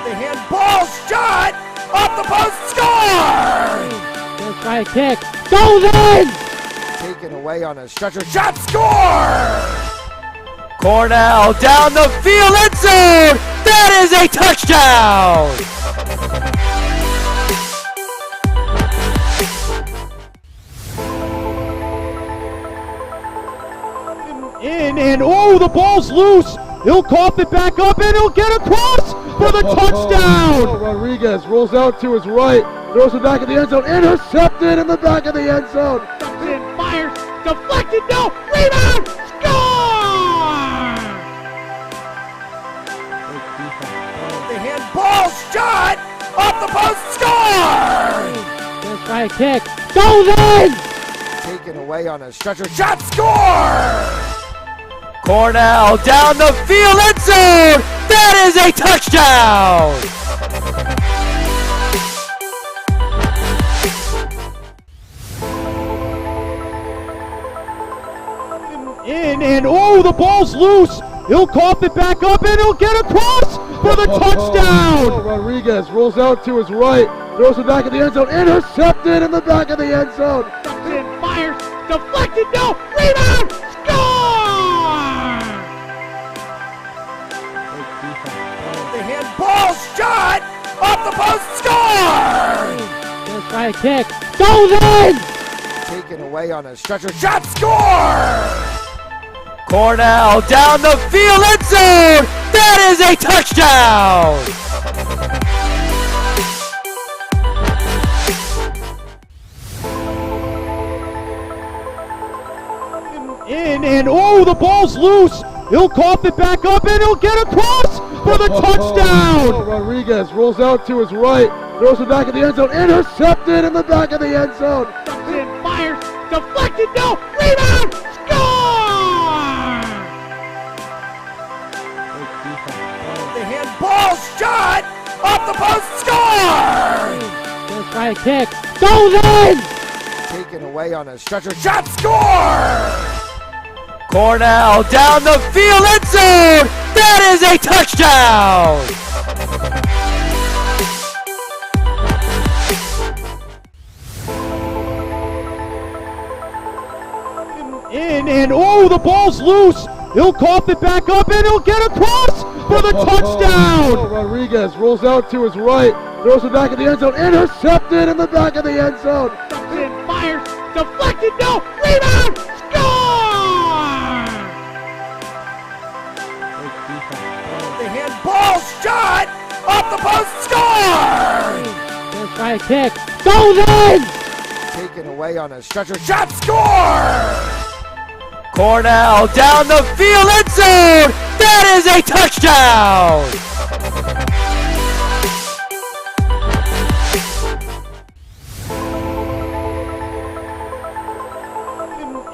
The handball shot off the post, score! Gonna try a kick. Goes in! Taken away on a stretcher, shot, score! Cornell down the field, end zone! That is a touchdown! And oh, the ball's loose. He'll cough it back up and he'll get across for the touchdown. Rodriguez rolls out to his right, throws it back in the end zone, intercepted in the back of the end zone. And fires, deflected, no, rebound, score! The handball shot off the post, score! Gonna try a kick. Goes in! Taken away on a stretcher, shot, score! Cornell down the field, end zone! That is a touchdown! And oh, the ball's loose. He'll cough it back up and he'll get across for the touchdown. Rodriguez rolls out to his right, throws it back in the end zone, intercepted in the back of the end zone. And fires, deflected, no, rebound, score! The handball shot off the post, score! Gonna try a kick. Goes in! Taken away on a stretcher, shot, score! Cornell down the field, end zone! That is a touchdown! In and oh, the ball's loose. He'll cough it back up and he'll get across for the touchdown. Rodriguez rolls out to his right, throws it back in the end zone, intercepted in the back of the end zone. And fires, deflected, no, rebound, score! The handball shot off the post, score! Just by a kick, goes in! Taken away on a stretcher, shot, score! Cornell down the field, end zone! That is a touchdown! In and oh, the ball's loose. He'll cough it back up and he'll get across for the touchdown. Rodriguez rolls out to his right, throws it back in the end zone, intercepted in the back of the end zone. And fires, deflected, no, rebound, score! The handball shot off the post, score! Just by a kick, goes in! Taken away on a stretcher, shot, score! Cornell down the field, end zone! That is a touchdown!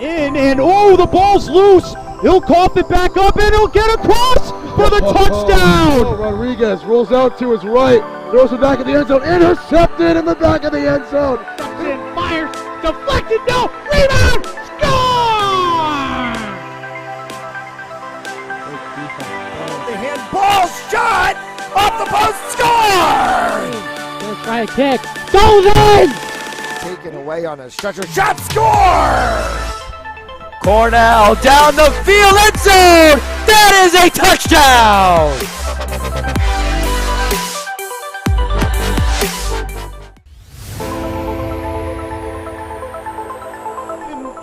In and oh, the ball's loose. He'll cough it back up and he'll get across for the touchdown. Rodriguez rolls out to his right, throws it back in the end zone, intercepted in the back of the end zone. And fires, deflected, no, rebound, score! The handball shot off the post, score! Just by a kick, goes in! Taken away on a stretcher, shot, score! Cornell down the field, end zone! That is a touchdown!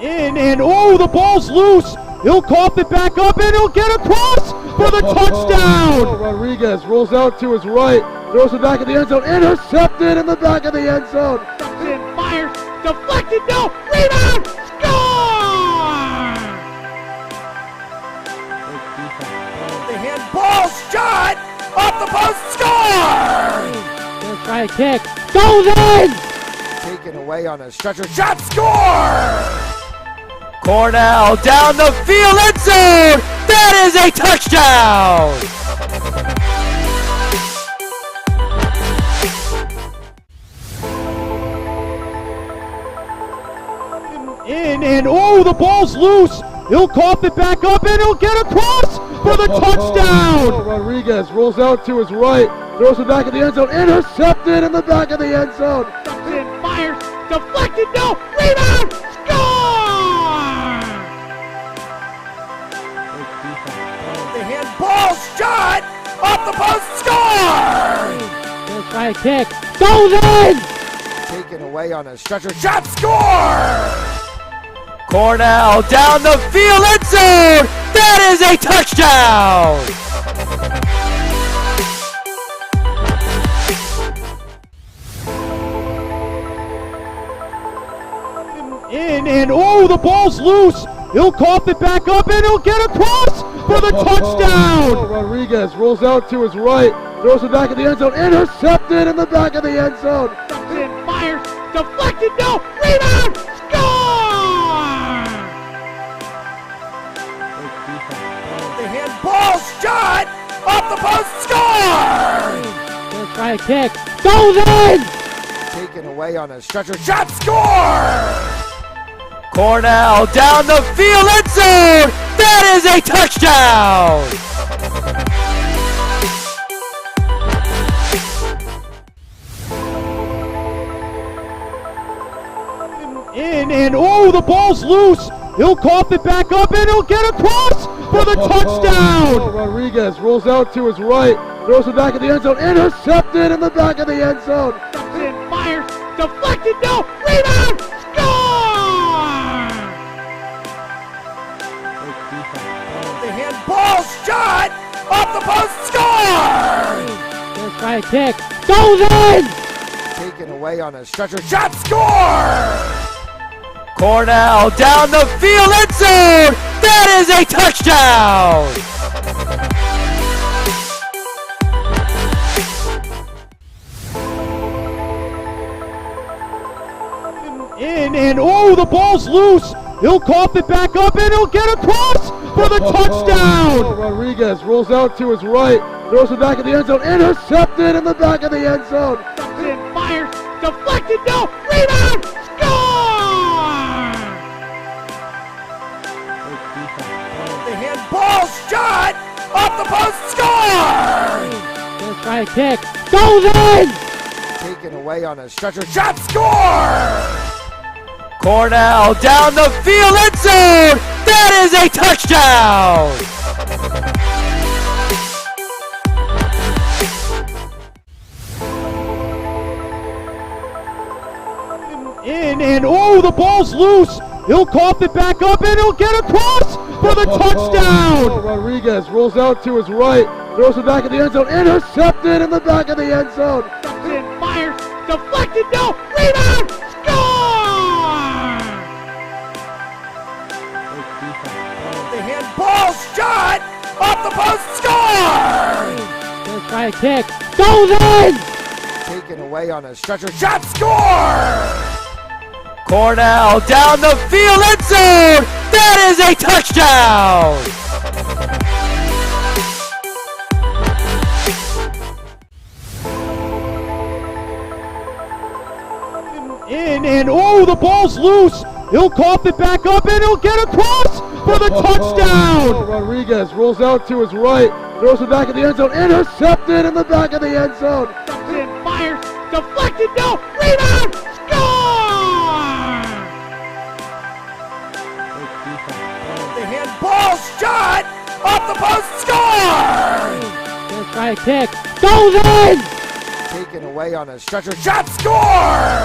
In and oh, the ball's loose. He'll cough it back up and he'll get across for the touchdown. Rodriguez rolls out to his right, throws it back in the end zone, intercepted in the back of the end zone. And fires, deflected, no, rebound, score! The handball shot off the post, score! Just by a kick, goes in! Taken away on a stretcher, shot, score! Cornell down the field, end zone! That is a touchdown! In and oh, the ball's loose. He'll cough it back up and he'll get across for the touchdown. Rodriguez rolls out to his right, throws it back in the end zone, intercepted in the back of the end zone. And fires, deflected, no, rebound, score! The handball shot off the post, score! Just by a kick, goes in! Taken away on a stretcher, shot, score! Cornell down the field, end zone! That is a touchdown! In and oh, the ball's loose. He'll cough it back up and he'll get across for the touchdown. Rodriguez rolls out to his right, throws it back in the end zone, intercepted in the back of the end zone. And fires, deflected, no, rebound, score! The handball shot off the post, score! Just by a kick, goes in! Taken away on a stretcher, shot, score! Cornell down the field, end zone! That is a touchdown! In and oh, the ball's loose. He'll cough it back up and he'll get across for the touchdown. Rodriguez rolls out to his right, throws it back in the end zone, intercepted in the back of the end zone. And fires, deflected, no, rebound, score! The handball shot off the post, score! Just by a kick, goes in! Taken away on a stretcher, shot, score! Cornell down the field, end zone. That is a touchdown. In and oh, the ball's loose. He'll cough it back up and he'll get across for the touchdown. Rodriguez rolls out to his right, throws it back in the end zone, intercepted in the back of the end zone. And fires, deflected, no, rebound, score! The handball shot off the post, score! Gonna try a kick, goes in! Taken away on a stretcher, shot, score! Cornell down the field, end zone! That is a touchdown! In and oh, the ball's loose. He'll cough it back up and he'll get across for the touchdown. Rodriguez rolls out to his right, throws it back in the end zone, intercepted in the back of the end zone. And fires, deflected, no, rebound, score! The handball shot off the post, score! Gonna try a kick, goes in! Taken away on a stretcher, shot, score! Cornell down the field, end zone! That is a touchdown! In and oh, the ball's loose. He'll cough it back up and he'll get across for the touchdown. Rodriguez rolls out to his right, throws it back in the end zone, intercepted in the back of the end zone. And fires, deflected, no, rebound, score! The handball shot off the post, score! Gonna try a kick, goes in! Taken away on a stretcher, shot, score!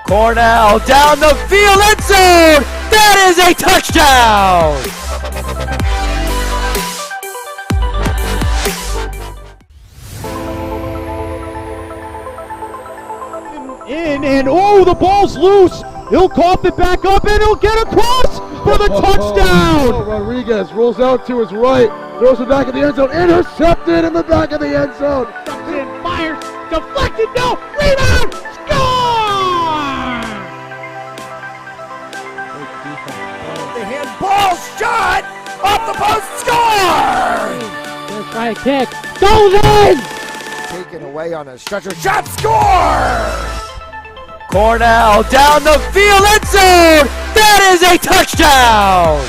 Cornell down the field, end zone! That is a touchdown! In and oh, the ball's loose. He'll cough it back up and he'll get across for the touchdown. Rodriguez rolls out to his right, throws it back in the end zone, intercepted in the back of the end zone. And fires, deflected, no, rebound, score! The handball shot off the post, score! Gonna try a kick, goes in! Taken away on a stretcher, shot, score! Cornell down the field, end zone! That is a touchdown!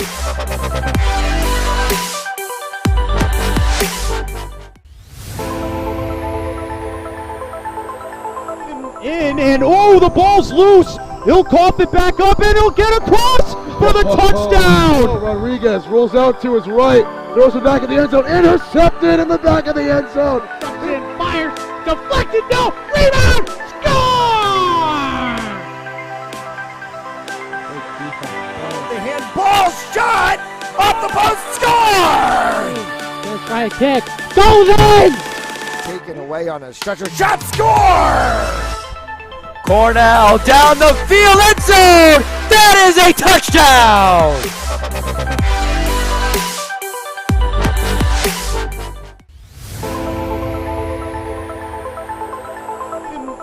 In and oh, the ball's loose. He'll cough it back up and he'll get across for the touchdown. Rodriguez rolls out to his right, throws it back in the end zone, intercepted in the back of the end zone. And fires, deflected, no, rebound, score! The handball shot off the post, score! Gonna try a kick, goes in! Taken away on a stretcher, shot, score! Cornell down the field, end zone! That is a touchdown!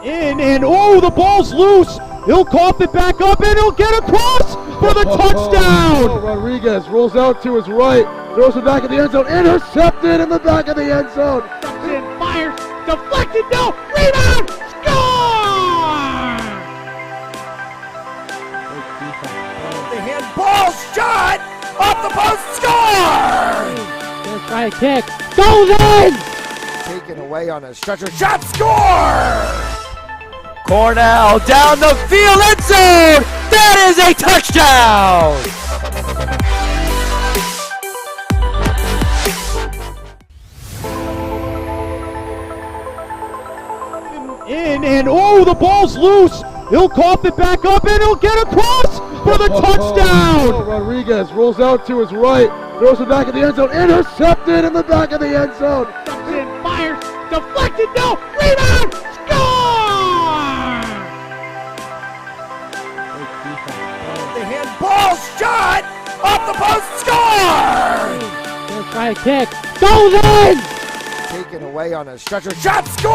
In and oh, the ball's loose. He'll cough it back up and he'll get across for the touchdown. Rodriguez rolls out to his right, throws it back in the end zone, intercepted in the back of the end zone. And fires, deflected, no, rebound, score! The handball shot off the post, score! Gonna try a kick, goes in! Taken away on a stretcher, shot, score! Cornell down the field, end zone! That is a touchdown! In and oh, the ball's loose. He'll cough it back up and he'll get across for the touchdown. Rodriguez rolls out to his right, throws it back in the end zone, intercepted in the back of the end zone. And fires, deflected, no, rebound, score! The handball shot Off the post, score! First strike kick. Golden! Taken away on a stretcher. Shot, score!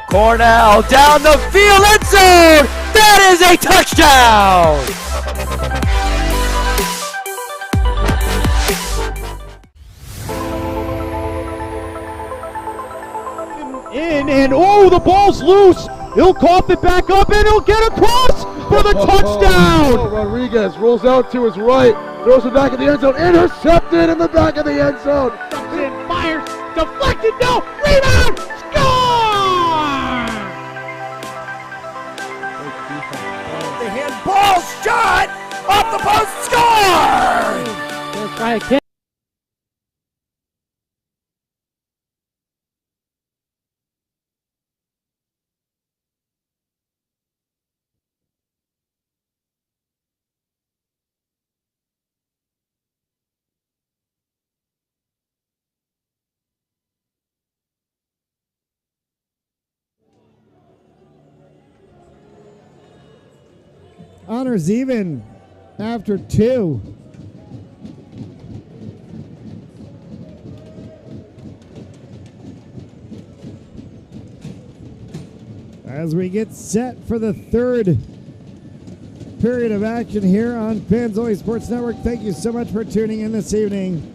Cornell down the field, end zone! That is a touchdown! In and oh, the ball's loose. He'll cough it back up and he'll get across for the touchdown. Rodriguez rolls out to his right, throws it back in the end zone, intercepted in the back of the end zone. Justin fires. Deflected. No. Rebound. Score! The handball shot off the post, score! First strike kick. Honors even after 2. As we get set for the third period of action here on Panzoli Sports Network. Thank you so much for tuning in this evening.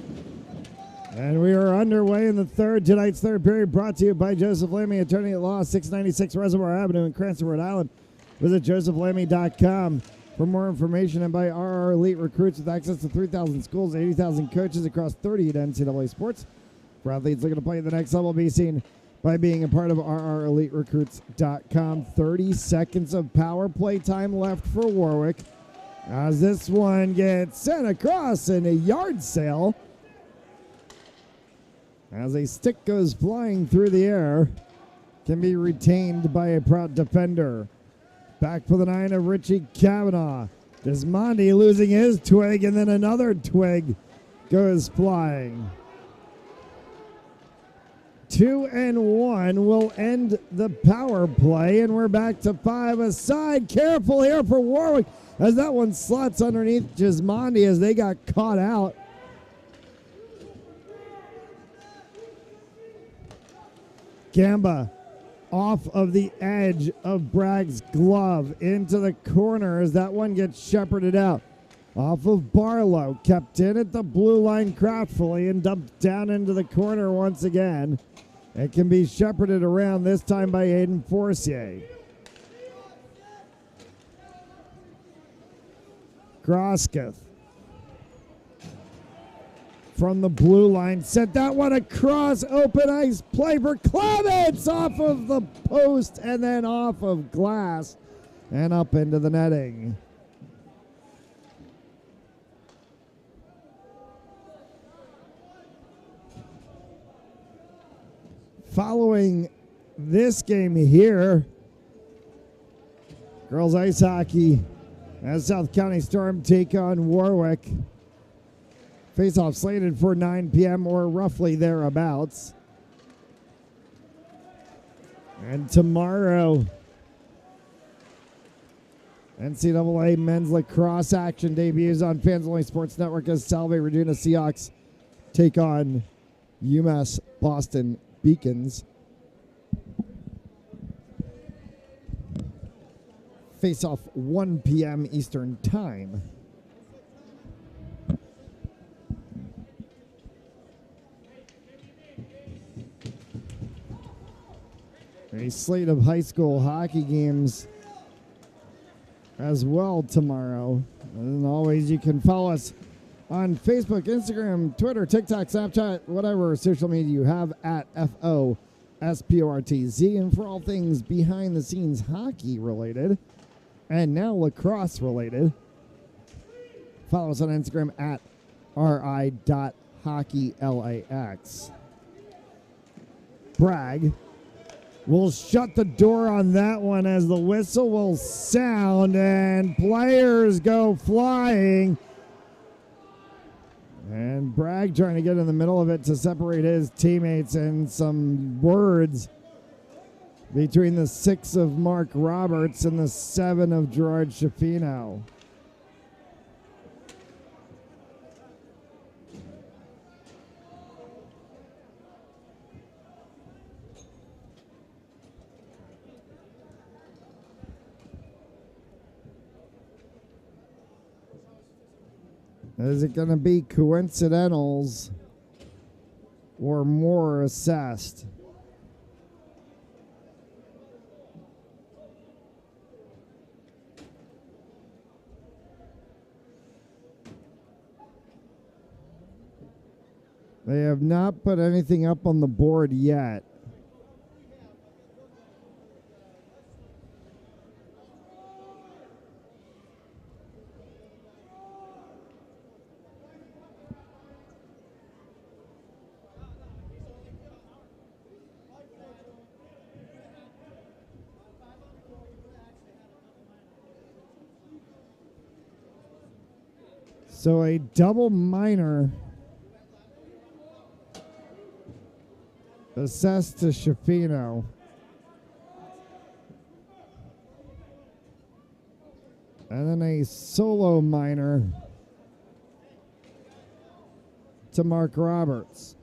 And we are underway in tonight's third period, brought to you by Joseph Lammy, attorney at law, 696 Reservoir Avenue in Cranston, Rhode Island. Visit josephlammy.com for more information and by RR Elite Recruits with access to 3,000 schools, 80,000 coaches across 38 NCAA sports. For athletes looking to play at the next level, be seen by being a part of RREliteRecruits.com. 30 seconds of power play time left for Warwick as this one gets sent across in a yard sale as a stick goes flying through the air. Can be retained by a Prout defender. Back for the 9 of Richie Kavanaugh. Desmondi losing his twig, and then another twig goes flying. 2 and 1 will end the power play, and we're back to 5 aside. Careful here for Warwick as that one slots underneath Desmondi as they got caught out. Gamba off of the edge of Bragg's glove into the corner as that one gets shepherded out. Off of Barlow, kept in at the blue line craftfully and dumped down into the corner once again. It can be shepherded around this time by Aiden Forcier. Grosketh from the blue line, sent that one across, open ice play for Clements off of the post and then off of glass and up into the netting. Following this game here, girls ice hockey as South County Storm take on Warwick. Face-off slated for 9 p.m. or roughly thereabouts. And tomorrow, NCAA men's lacrosse action debuts on Fans Only Sports Network as Salve Regina Seahawks take on UMass Boston Beacons. Face-off 1 p.m. Eastern Time. A slate of high school hockey games as well tomorrow. And always, you can follow us on Facebook, Instagram, Twitter, TikTok, Snapchat, whatever social media you have at FOSPORTZ. And for all things behind the scenes hockey related and now lacrosse related, follow us on Instagram at ri.hockeylax. Bragg will shut the door on that one as the whistle will sound and players go flying. And Bragg trying to get in the middle of it to separate his teammates, and some words between the 6 of Mark Roberts and the 7 of Gerard Schifino. Is it going to be coincidentals or more assessed? They have not put anything up on the board yet. So a double minor assessed to Shafino. And then a solo minor to Mark Roberts.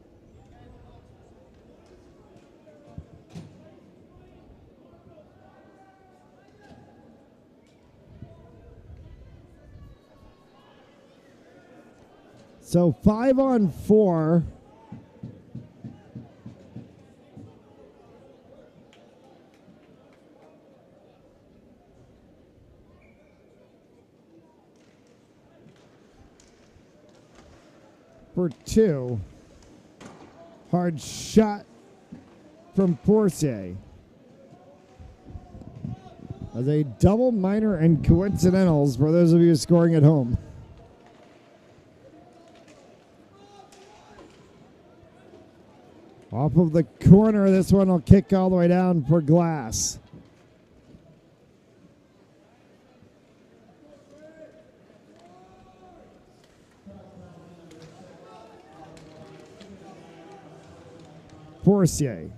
So 5-on-4. For 2. Hard shot from Forcier. As a double minor and coincidentals for those of you scoring at home. Off of the corner, this one will kick all the way down for Glass. Forcier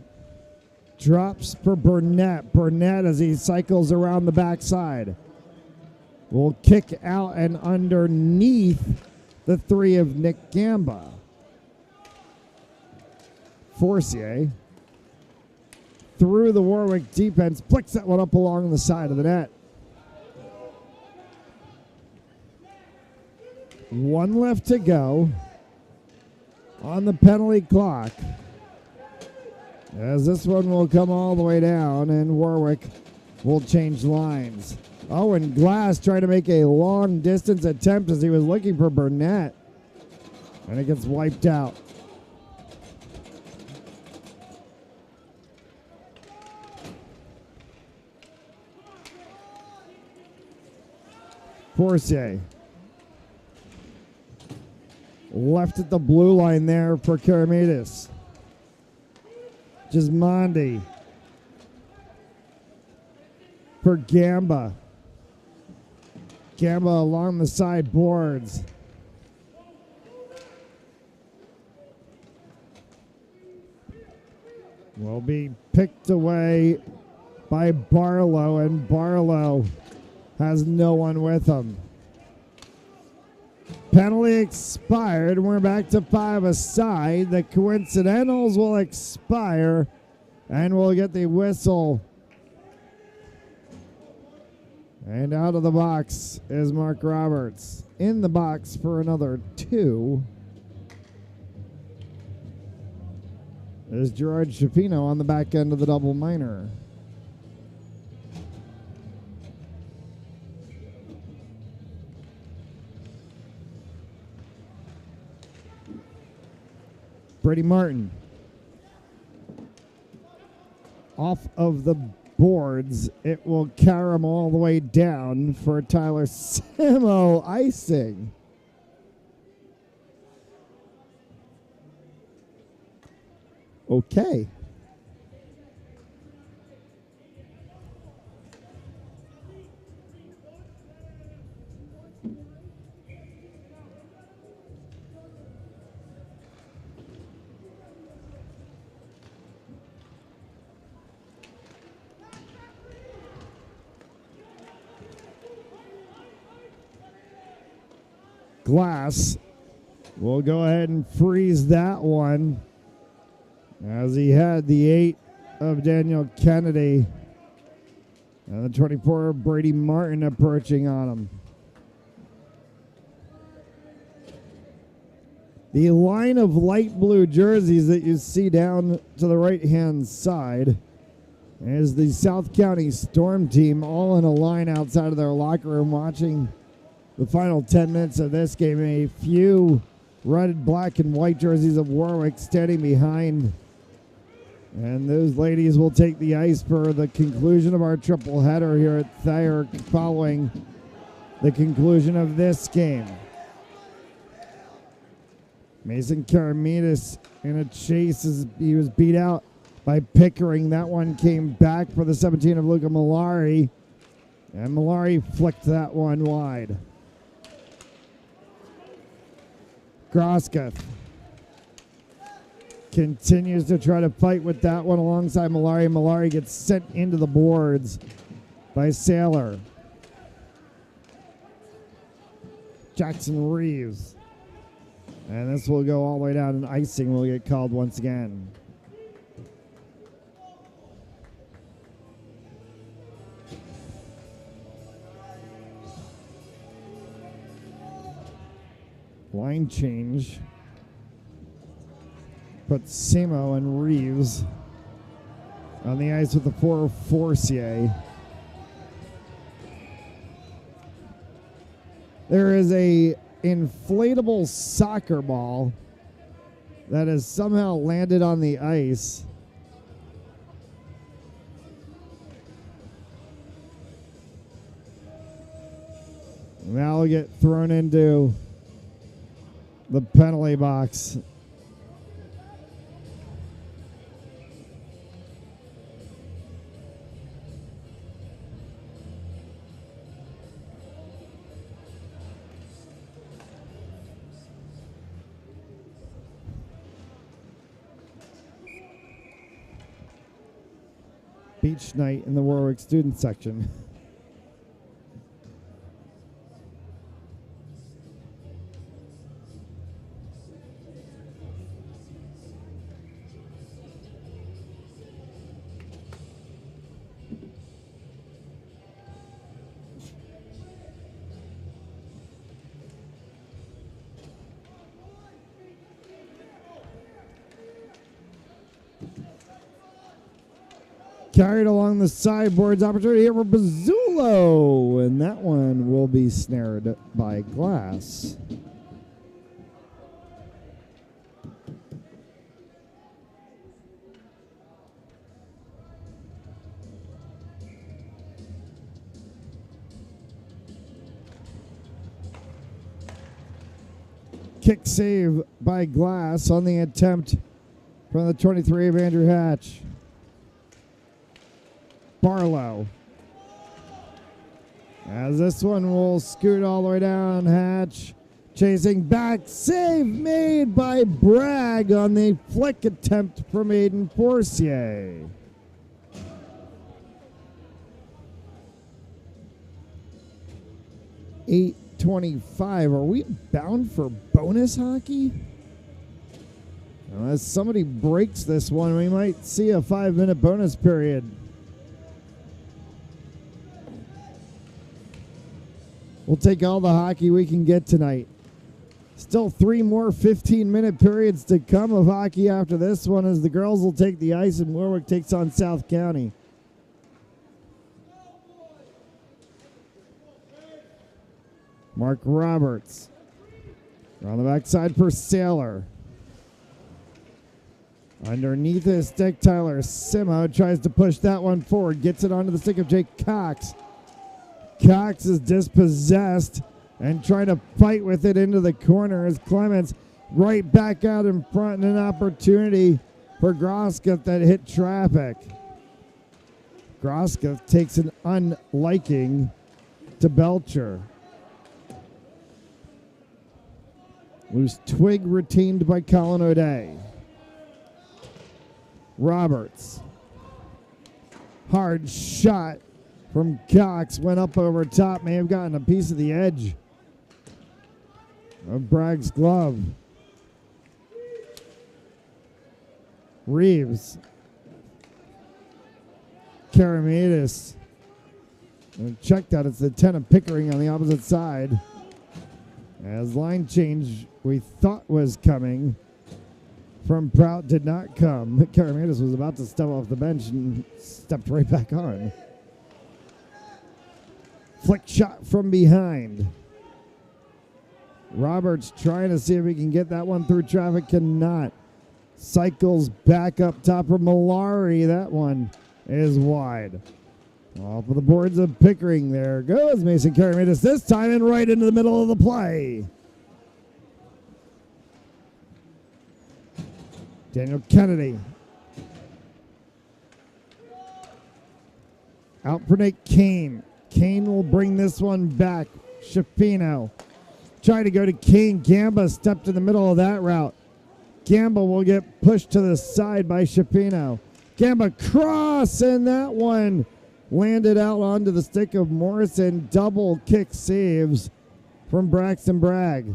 drops for Burnett. Burnett, as he cycles around the backside, will kick out and underneath the 3 of Nick Gamba. Forcier through the Warwick defense, flicks that one up along the side of the net. 1 left to go on the penalty clock, as this one will come all the way down and Warwick will change lines. Oh, and Glass trying to make a long distance attempt as he was looking for Burnett, and it gets wiped out. Forcier left at the blue line there for Karamedes. Gismondi for Gamba. Gamba along the side boards. Will be picked away by Barlow, and Barlow has no one with him. Penalty expired, and we're back to 5 aside. The coincidentals will expire, and we'll get the whistle. And out of the box is Mark Roberts. In the box for another 2 is Gerard Shafino on the back end of the double minor. Brady Martin off of the boards. It will carry him all the way down for Tyler Simo icing. Okay. Glass will go ahead and freeze that one, as he had the 8 of Daniel Kennedy and the 24 of Brady Martin approaching on him. The line of light blue jerseys that you see down to the right-hand side is the South County Storm team, all in a line outside of their locker room watching the final 10 minutes of this game. A few red, black, and white jerseys of Warwick standing behind. And those ladies will take the ice for the conclusion of our triple header here at Thayer following the conclusion of this game. Mason Karamidas in a chase as he was beat out by Pickering. That one came back for the 17 of Luca Malari. And Malari flicked that one wide. Grosketh continues to try to fight with that one alongside Malari. Malari gets sent into the boards by Saylor. Jackson Reeves. And this will go all the way down, and icing will get called once again. Line change. Put Simo and Reeves on the ice with the 4 of Forcier. There is a inflatable soccer ball that has somehow landed on the ice. Now it'll get thrown into the penalty box. Beach night in the Warwick student section. Carried along the sideboards, opportunity here for Bazzulo, and that one will be snared by Glass. Kick save by Glass on the attempt from the 23 of Andrew Hatch. Barlow. As this one will scoot all the way down. Hatch chasing back. Save made by Bragg on the flick attempt from Aiden Forcier. .825. Are we bound for bonus hockey? Unless somebody breaks this one, we might see a 5-minute bonus period. We'll take all the hockey we can get tonight. Still 3 more 15-minute periods to come of hockey after this one as the girls will take the ice and Warwick takes on South County. Mark Roberts. On the backside for Saylor. Underneath his stick, Tyler Simo tries to push that one forward. Gets it onto the stick of Jake Cox. Cox is dispossessed and trying to fight with it into the corner as Clements right back out in front and an opportunity for Grosketh that hit traffic. Grosketh takes an unliking to Belcher. Loose twig retained by Colin O'Day. Roberts. Hard shot from Cox, went up over top, may have gotten a piece of the edge of Bragg's glove. Reeves. Karamidas. Check that, it's the 10 of Pickering on the opposite side. As line change we thought was coming from Prout did not come. Karametis was about to step off the bench and stepped right back on. Flick shot from behind. Roberts trying to see if he can get that one through traffic, cannot. Cycles back up top for Malari. That one is wide. Off of the boards of Pickering. There goes Mason Karametis this time and right into the middle of the play. Daniel Kennedy. Out for Nate Kane. Kane will bring this one back. Shafino tried to go to Kane. Gamba stepped in the middle of that route. Gamba will get pushed to the side by Shafino. Gamba cross, and that one landed out onto the stick of Morrison. Double kick saves from Braxton Bragg.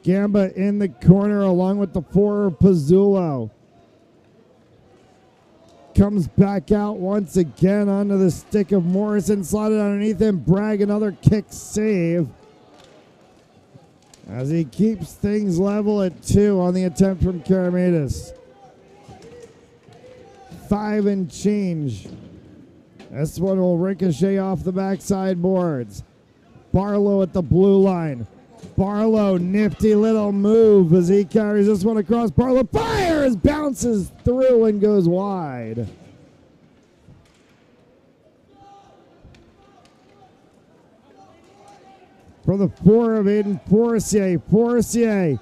Gamba in the corner along with the 4 of Pizzulo. Comes back out once again onto the stick of Morrison. Slotted underneath him. Bragg another kick save. As he keeps things level at 2 on the attempt from Karametis. 5 and change. This one will ricochet off the backside boards. Barlow at the blue line. Barlow, nifty little move as he carries this one across. Barlow fires, bounces through and goes wide. For the 4 of Aiden Forcier. Forcier,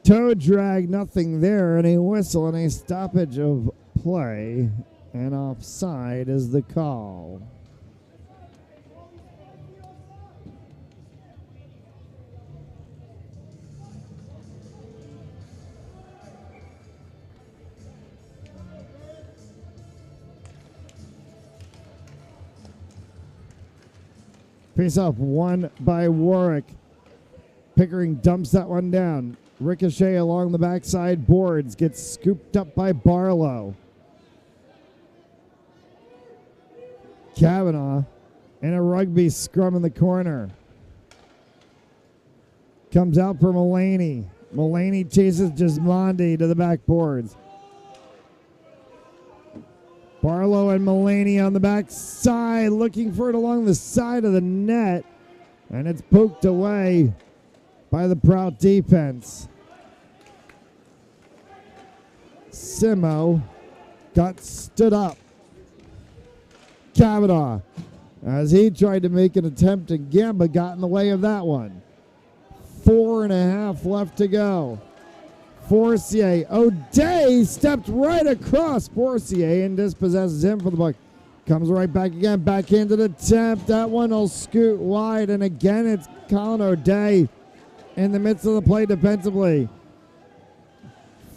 toe drag, nothing there, and a whistle and a stoppage of play, and offside is the call. Face-off won by Warwick. Pickering dumps that one down. Ricochet along the backside boards. Gets scooped up by Barlow. Kavanaugh in a rugby scrum in the corner. Comes out for Mulaney. Mulaney chases Gismondi to the backboards. Barlow and Mulaney on the backside, looking for it along the side of the net. And it's poked away by the Prout defense. Simo got stood up. Kavanaugh, as he tried to make an attempt, and Gamba got in the way of that one. 4.5 left to go. Forcier, O'Day stepped right across Forcier and dispossesses him for the buck. Comes right back again, backhanded attempt. That one will scoot wide, and again it's Colin O'Day in the midst of the play defensively.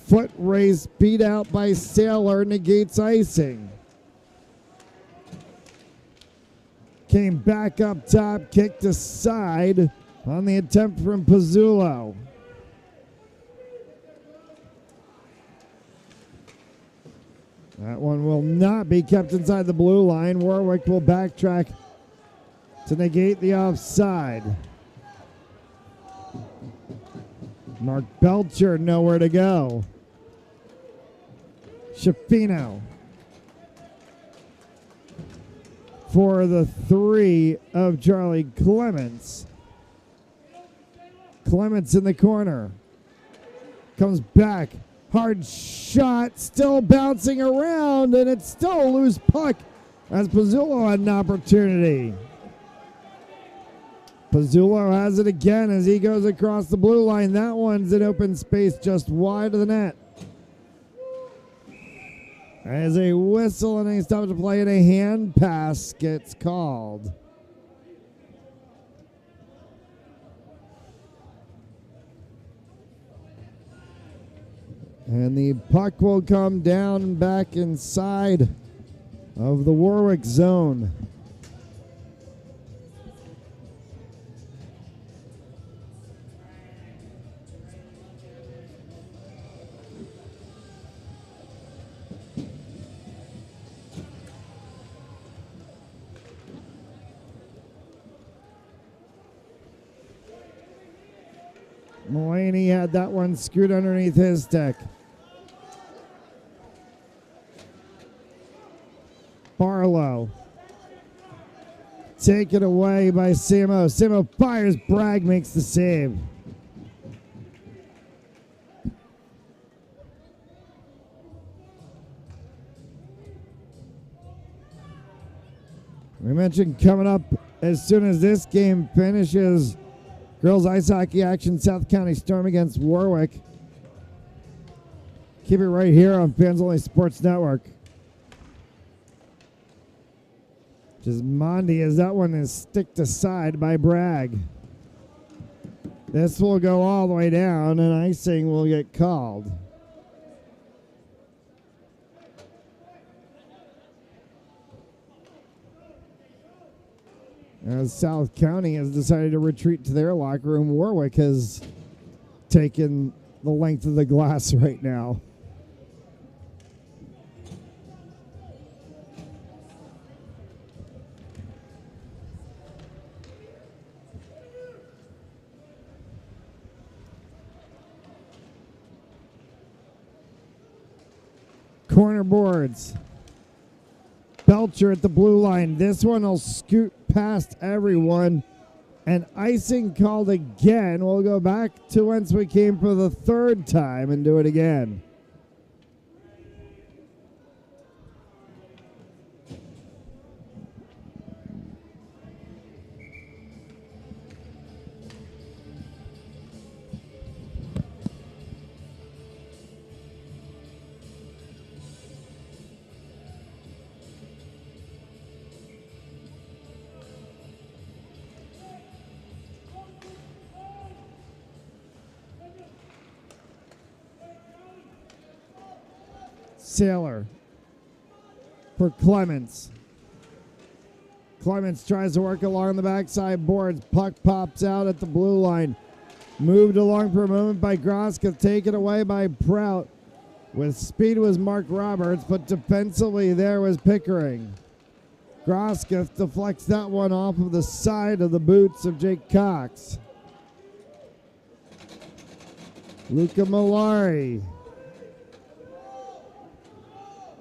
Foot race beat out by Sailor negates icing. Came back up top, kicked aside on the attempt from Pizzulo. That one will not be kept inside the blue line. Warwick will backtrack to negate the offside. Mark Belcher nowhere to go. Shafino for the 3 of Charlie Clements. Clements in the corner. Comes back. Hard shot, still bouncing around, and it's still a loose puck as Pizzulo had an opportunity. Pizzulo has it again as he goes across the blue line. That one's in open space just wide of the net. As a whistle and a stop to play and a hand pass gets called. And the puck will come down back inside of the Warwick zone. Mulaney had that one screwed underneath his stick. Barlow. Taken away by Samo. Samo fires. Bragg makes the save. We mentioned coming up as soon as this game finishes, girls ice hockey action, South County Storm against Warwick. Keep it right here on Fans Only Sports Network. Gismondi as that one is sticked aside by Bragg. This will go all the way down and icing will get called. As South County has decided to retreat to their locker room, Warwick has taken the length of the glass right now. Corner boards. Belcher at the blue line. This one will scoot past everyone. And icing called again. We'll go back to whence we came for the third time and do it again. Sailor for Clements. Clements tries to work along the backside boards. Puck pops out at the blue line. Moved along for a moment by Groska, taken away by Prout. With speed was Mark Roberts, but defensively there was Pickering. Groska deflects that one off of the side of the boots of Jake Cox. Luca Malari.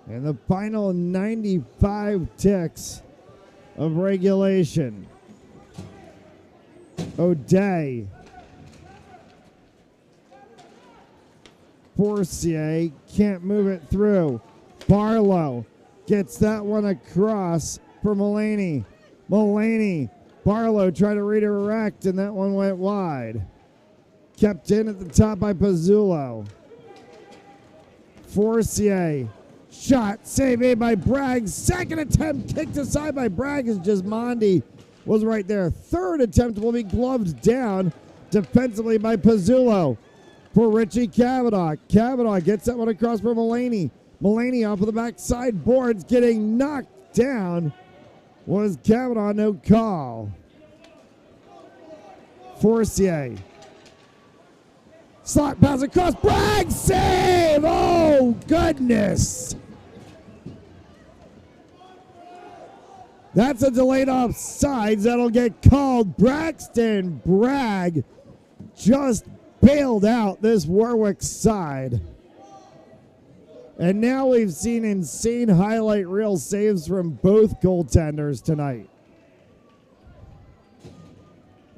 And the final 95 ticks of regulation. O'Day. Forcier can't move it through. Barlow gets that one across for Mulaney. Mulaney. Barlow tried to redirect, and that one went wide. Kept in at the top by Pizzulo. Forcier. Shot, save made by Bragg. Second attempt kicked aside by Bragg as Gismondi was right there. Third attempt will be gloved down defensively by Pizzulo for Richie Cavanaugh. Cavanaugh gets that one across for Mulaney. Mulaney off of the backside boards getting knocked down. Was Cavanaugh, no call. Forcier. Slot pass across. Bragg save! Oh, goodness. That's a delayed offsides. That'll get called. Braxton Bragg just bailed out this Warwick side. And now we've seen insane highlight reel saves from both goaltenders tonight.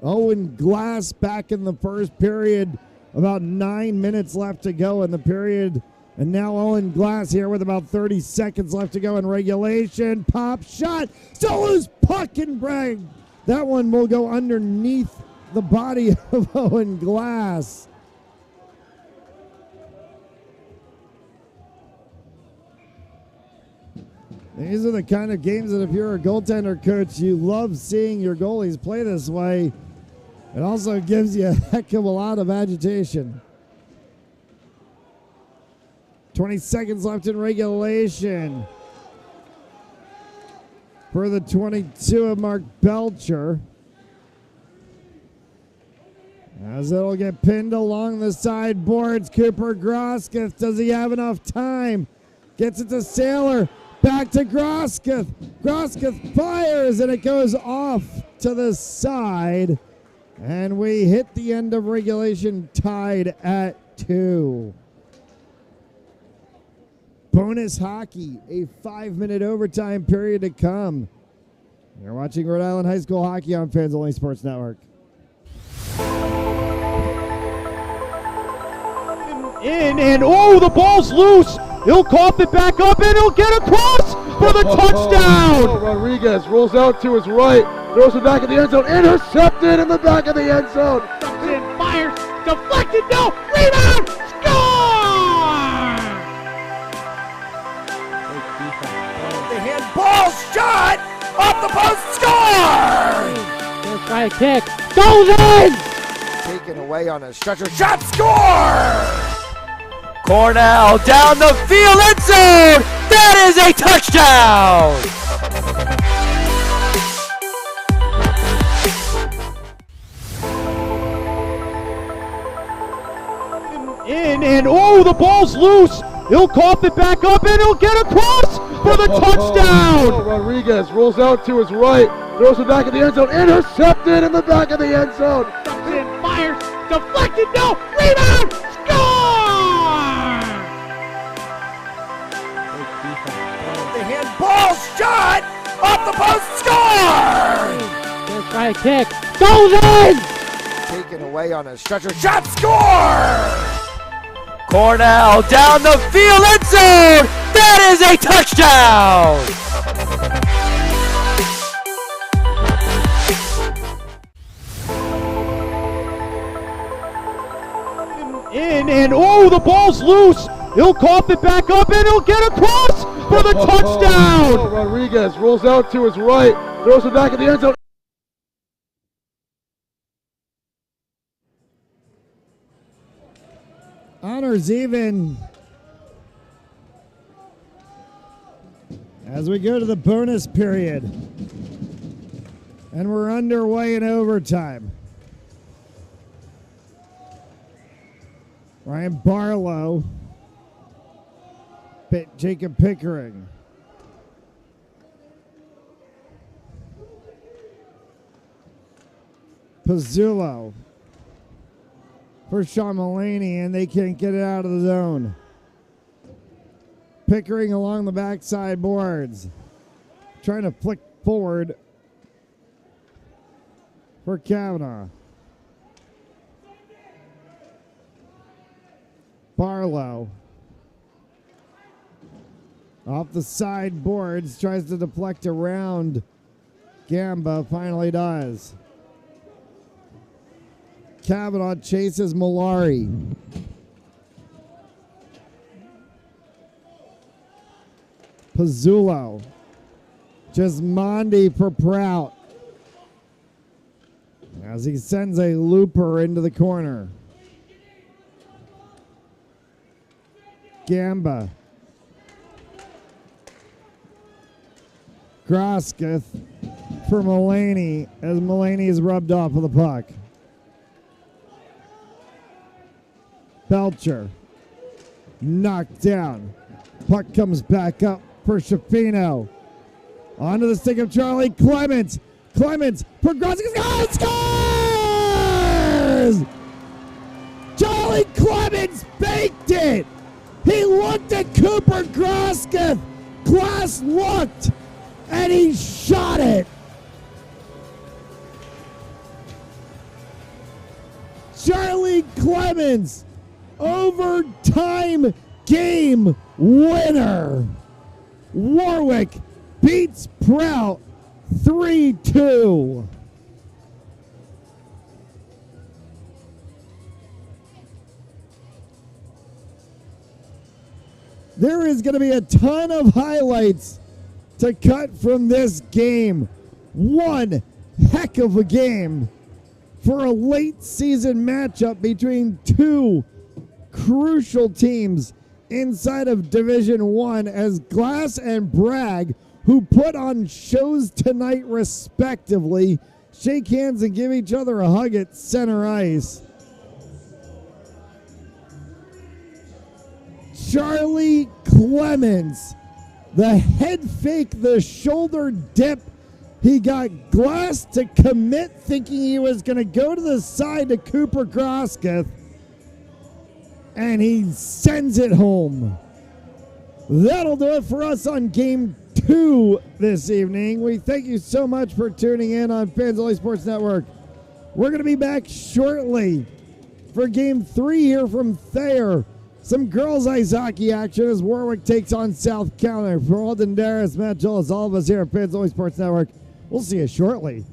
Owen Glass back in the first period. About 9 minutes left to go in the period. And now Owen Glass here with about 30 seconds left to go in regulation. Pop shot. Still loose puck and Bragg. That one will go underneath the body of Owen Glass. These are the kind of games that if you're a goaltender coach, you love seeing your goalies play this way. It also gives you a heck of a lot of agitation. 20 seconds left in regulation. For the 22 of Mark Belcher. As it'll get pinned along the side boards. Cooper Grosketh, does he have enough time? Gets it to Sailor. Back to Grosketh. Grosketh fires and it goes off to the side. And we hit the end of regulation tied at 2. Bonus hockey, a 5-minute overtime period to come. You're watching Rhode Island High School hockey on Fans Only Sports Network. And oh, the ball's loose. He'll cough it back up, and he'll get across for the touchdown. Rodriguez rolls out to his right, throws it back in the end zone, intercepted in the back of the end zone. And fires. Deflected. No. Rebound. Score! The handball shot off the post. Score! Let's try a kick. Goes in! Taken away on a stretcher. Shot. Score! Cornell down the field, end zone! That is a touchdown! And oh, the ball's loose. He'll cough it back up, and he'll get across for the touchdown. Rodriguez rolls out to his right, throws it back in the end zone, intercepted in the back of the end zone. And fires. Deflected. No. Rebound. Score! The handball shot off the post. Score! Let's try a kick. Goes in! Taken away on a stretcher. Shot. Score! Cornell down the field, end zone! That is a touchdown! And oh, the ball's loose. He'll cough it back up, and he'll get across for the touchdown. Rodriguez rolls out to his right, throws it back in the end zone. Honors even as we go to the bonus period. And we're underway in overtime. Ryan Barlow bit Jacob Pickering. Pizzullo for Sean Mulaney, and they can't get it out of the zone. Pickering along the backside boards, trying to flick forward for Kavanaugh. Barlow off the side boards, tries to deflect around Gamba, finally does. Kavanaugh chases Malari. Pizzullo. Gismondi for Prout. As he sends a looper into the corner. Gamba. Grosketh for Mulaney as Mulaney is rubbed off of the puck. Belcher knocked down. Puck comes back up for Shafino. Onto the stick of Charlie Clements. Clements for Grosketh. Oh, scores! Charlie Clements baked it. He looked at Cooper Grosketh. Glass looked, and he shot it. Charlie Clements, overtime game winner. Warwick beats Prout 3-2. There is going to be a ton of highlights to cut from this game. One heck of a game for a late season matchup between two crucial teams inside of Division 1 as Glass and Bragg, who put on shows tonight respectively, shake hands and give each other a hug at center ice. Charlie Clements, the head fake, the shoulder dip He got Glass to commit, thinking he was going to go to the side to Cooper Grosketh, and he sends it home. That'll do it for us on Game 2 this evening. We thank you so much for tuning in on Fans Only Sports Network. We're going to be back shortly for Game 3 here from Thayer. Some girls ice hockey action as Warwick takes on South County. For Alden Darris, Matt Gillis, all of us here at Fans Only Sports Network, we'll see you shortly.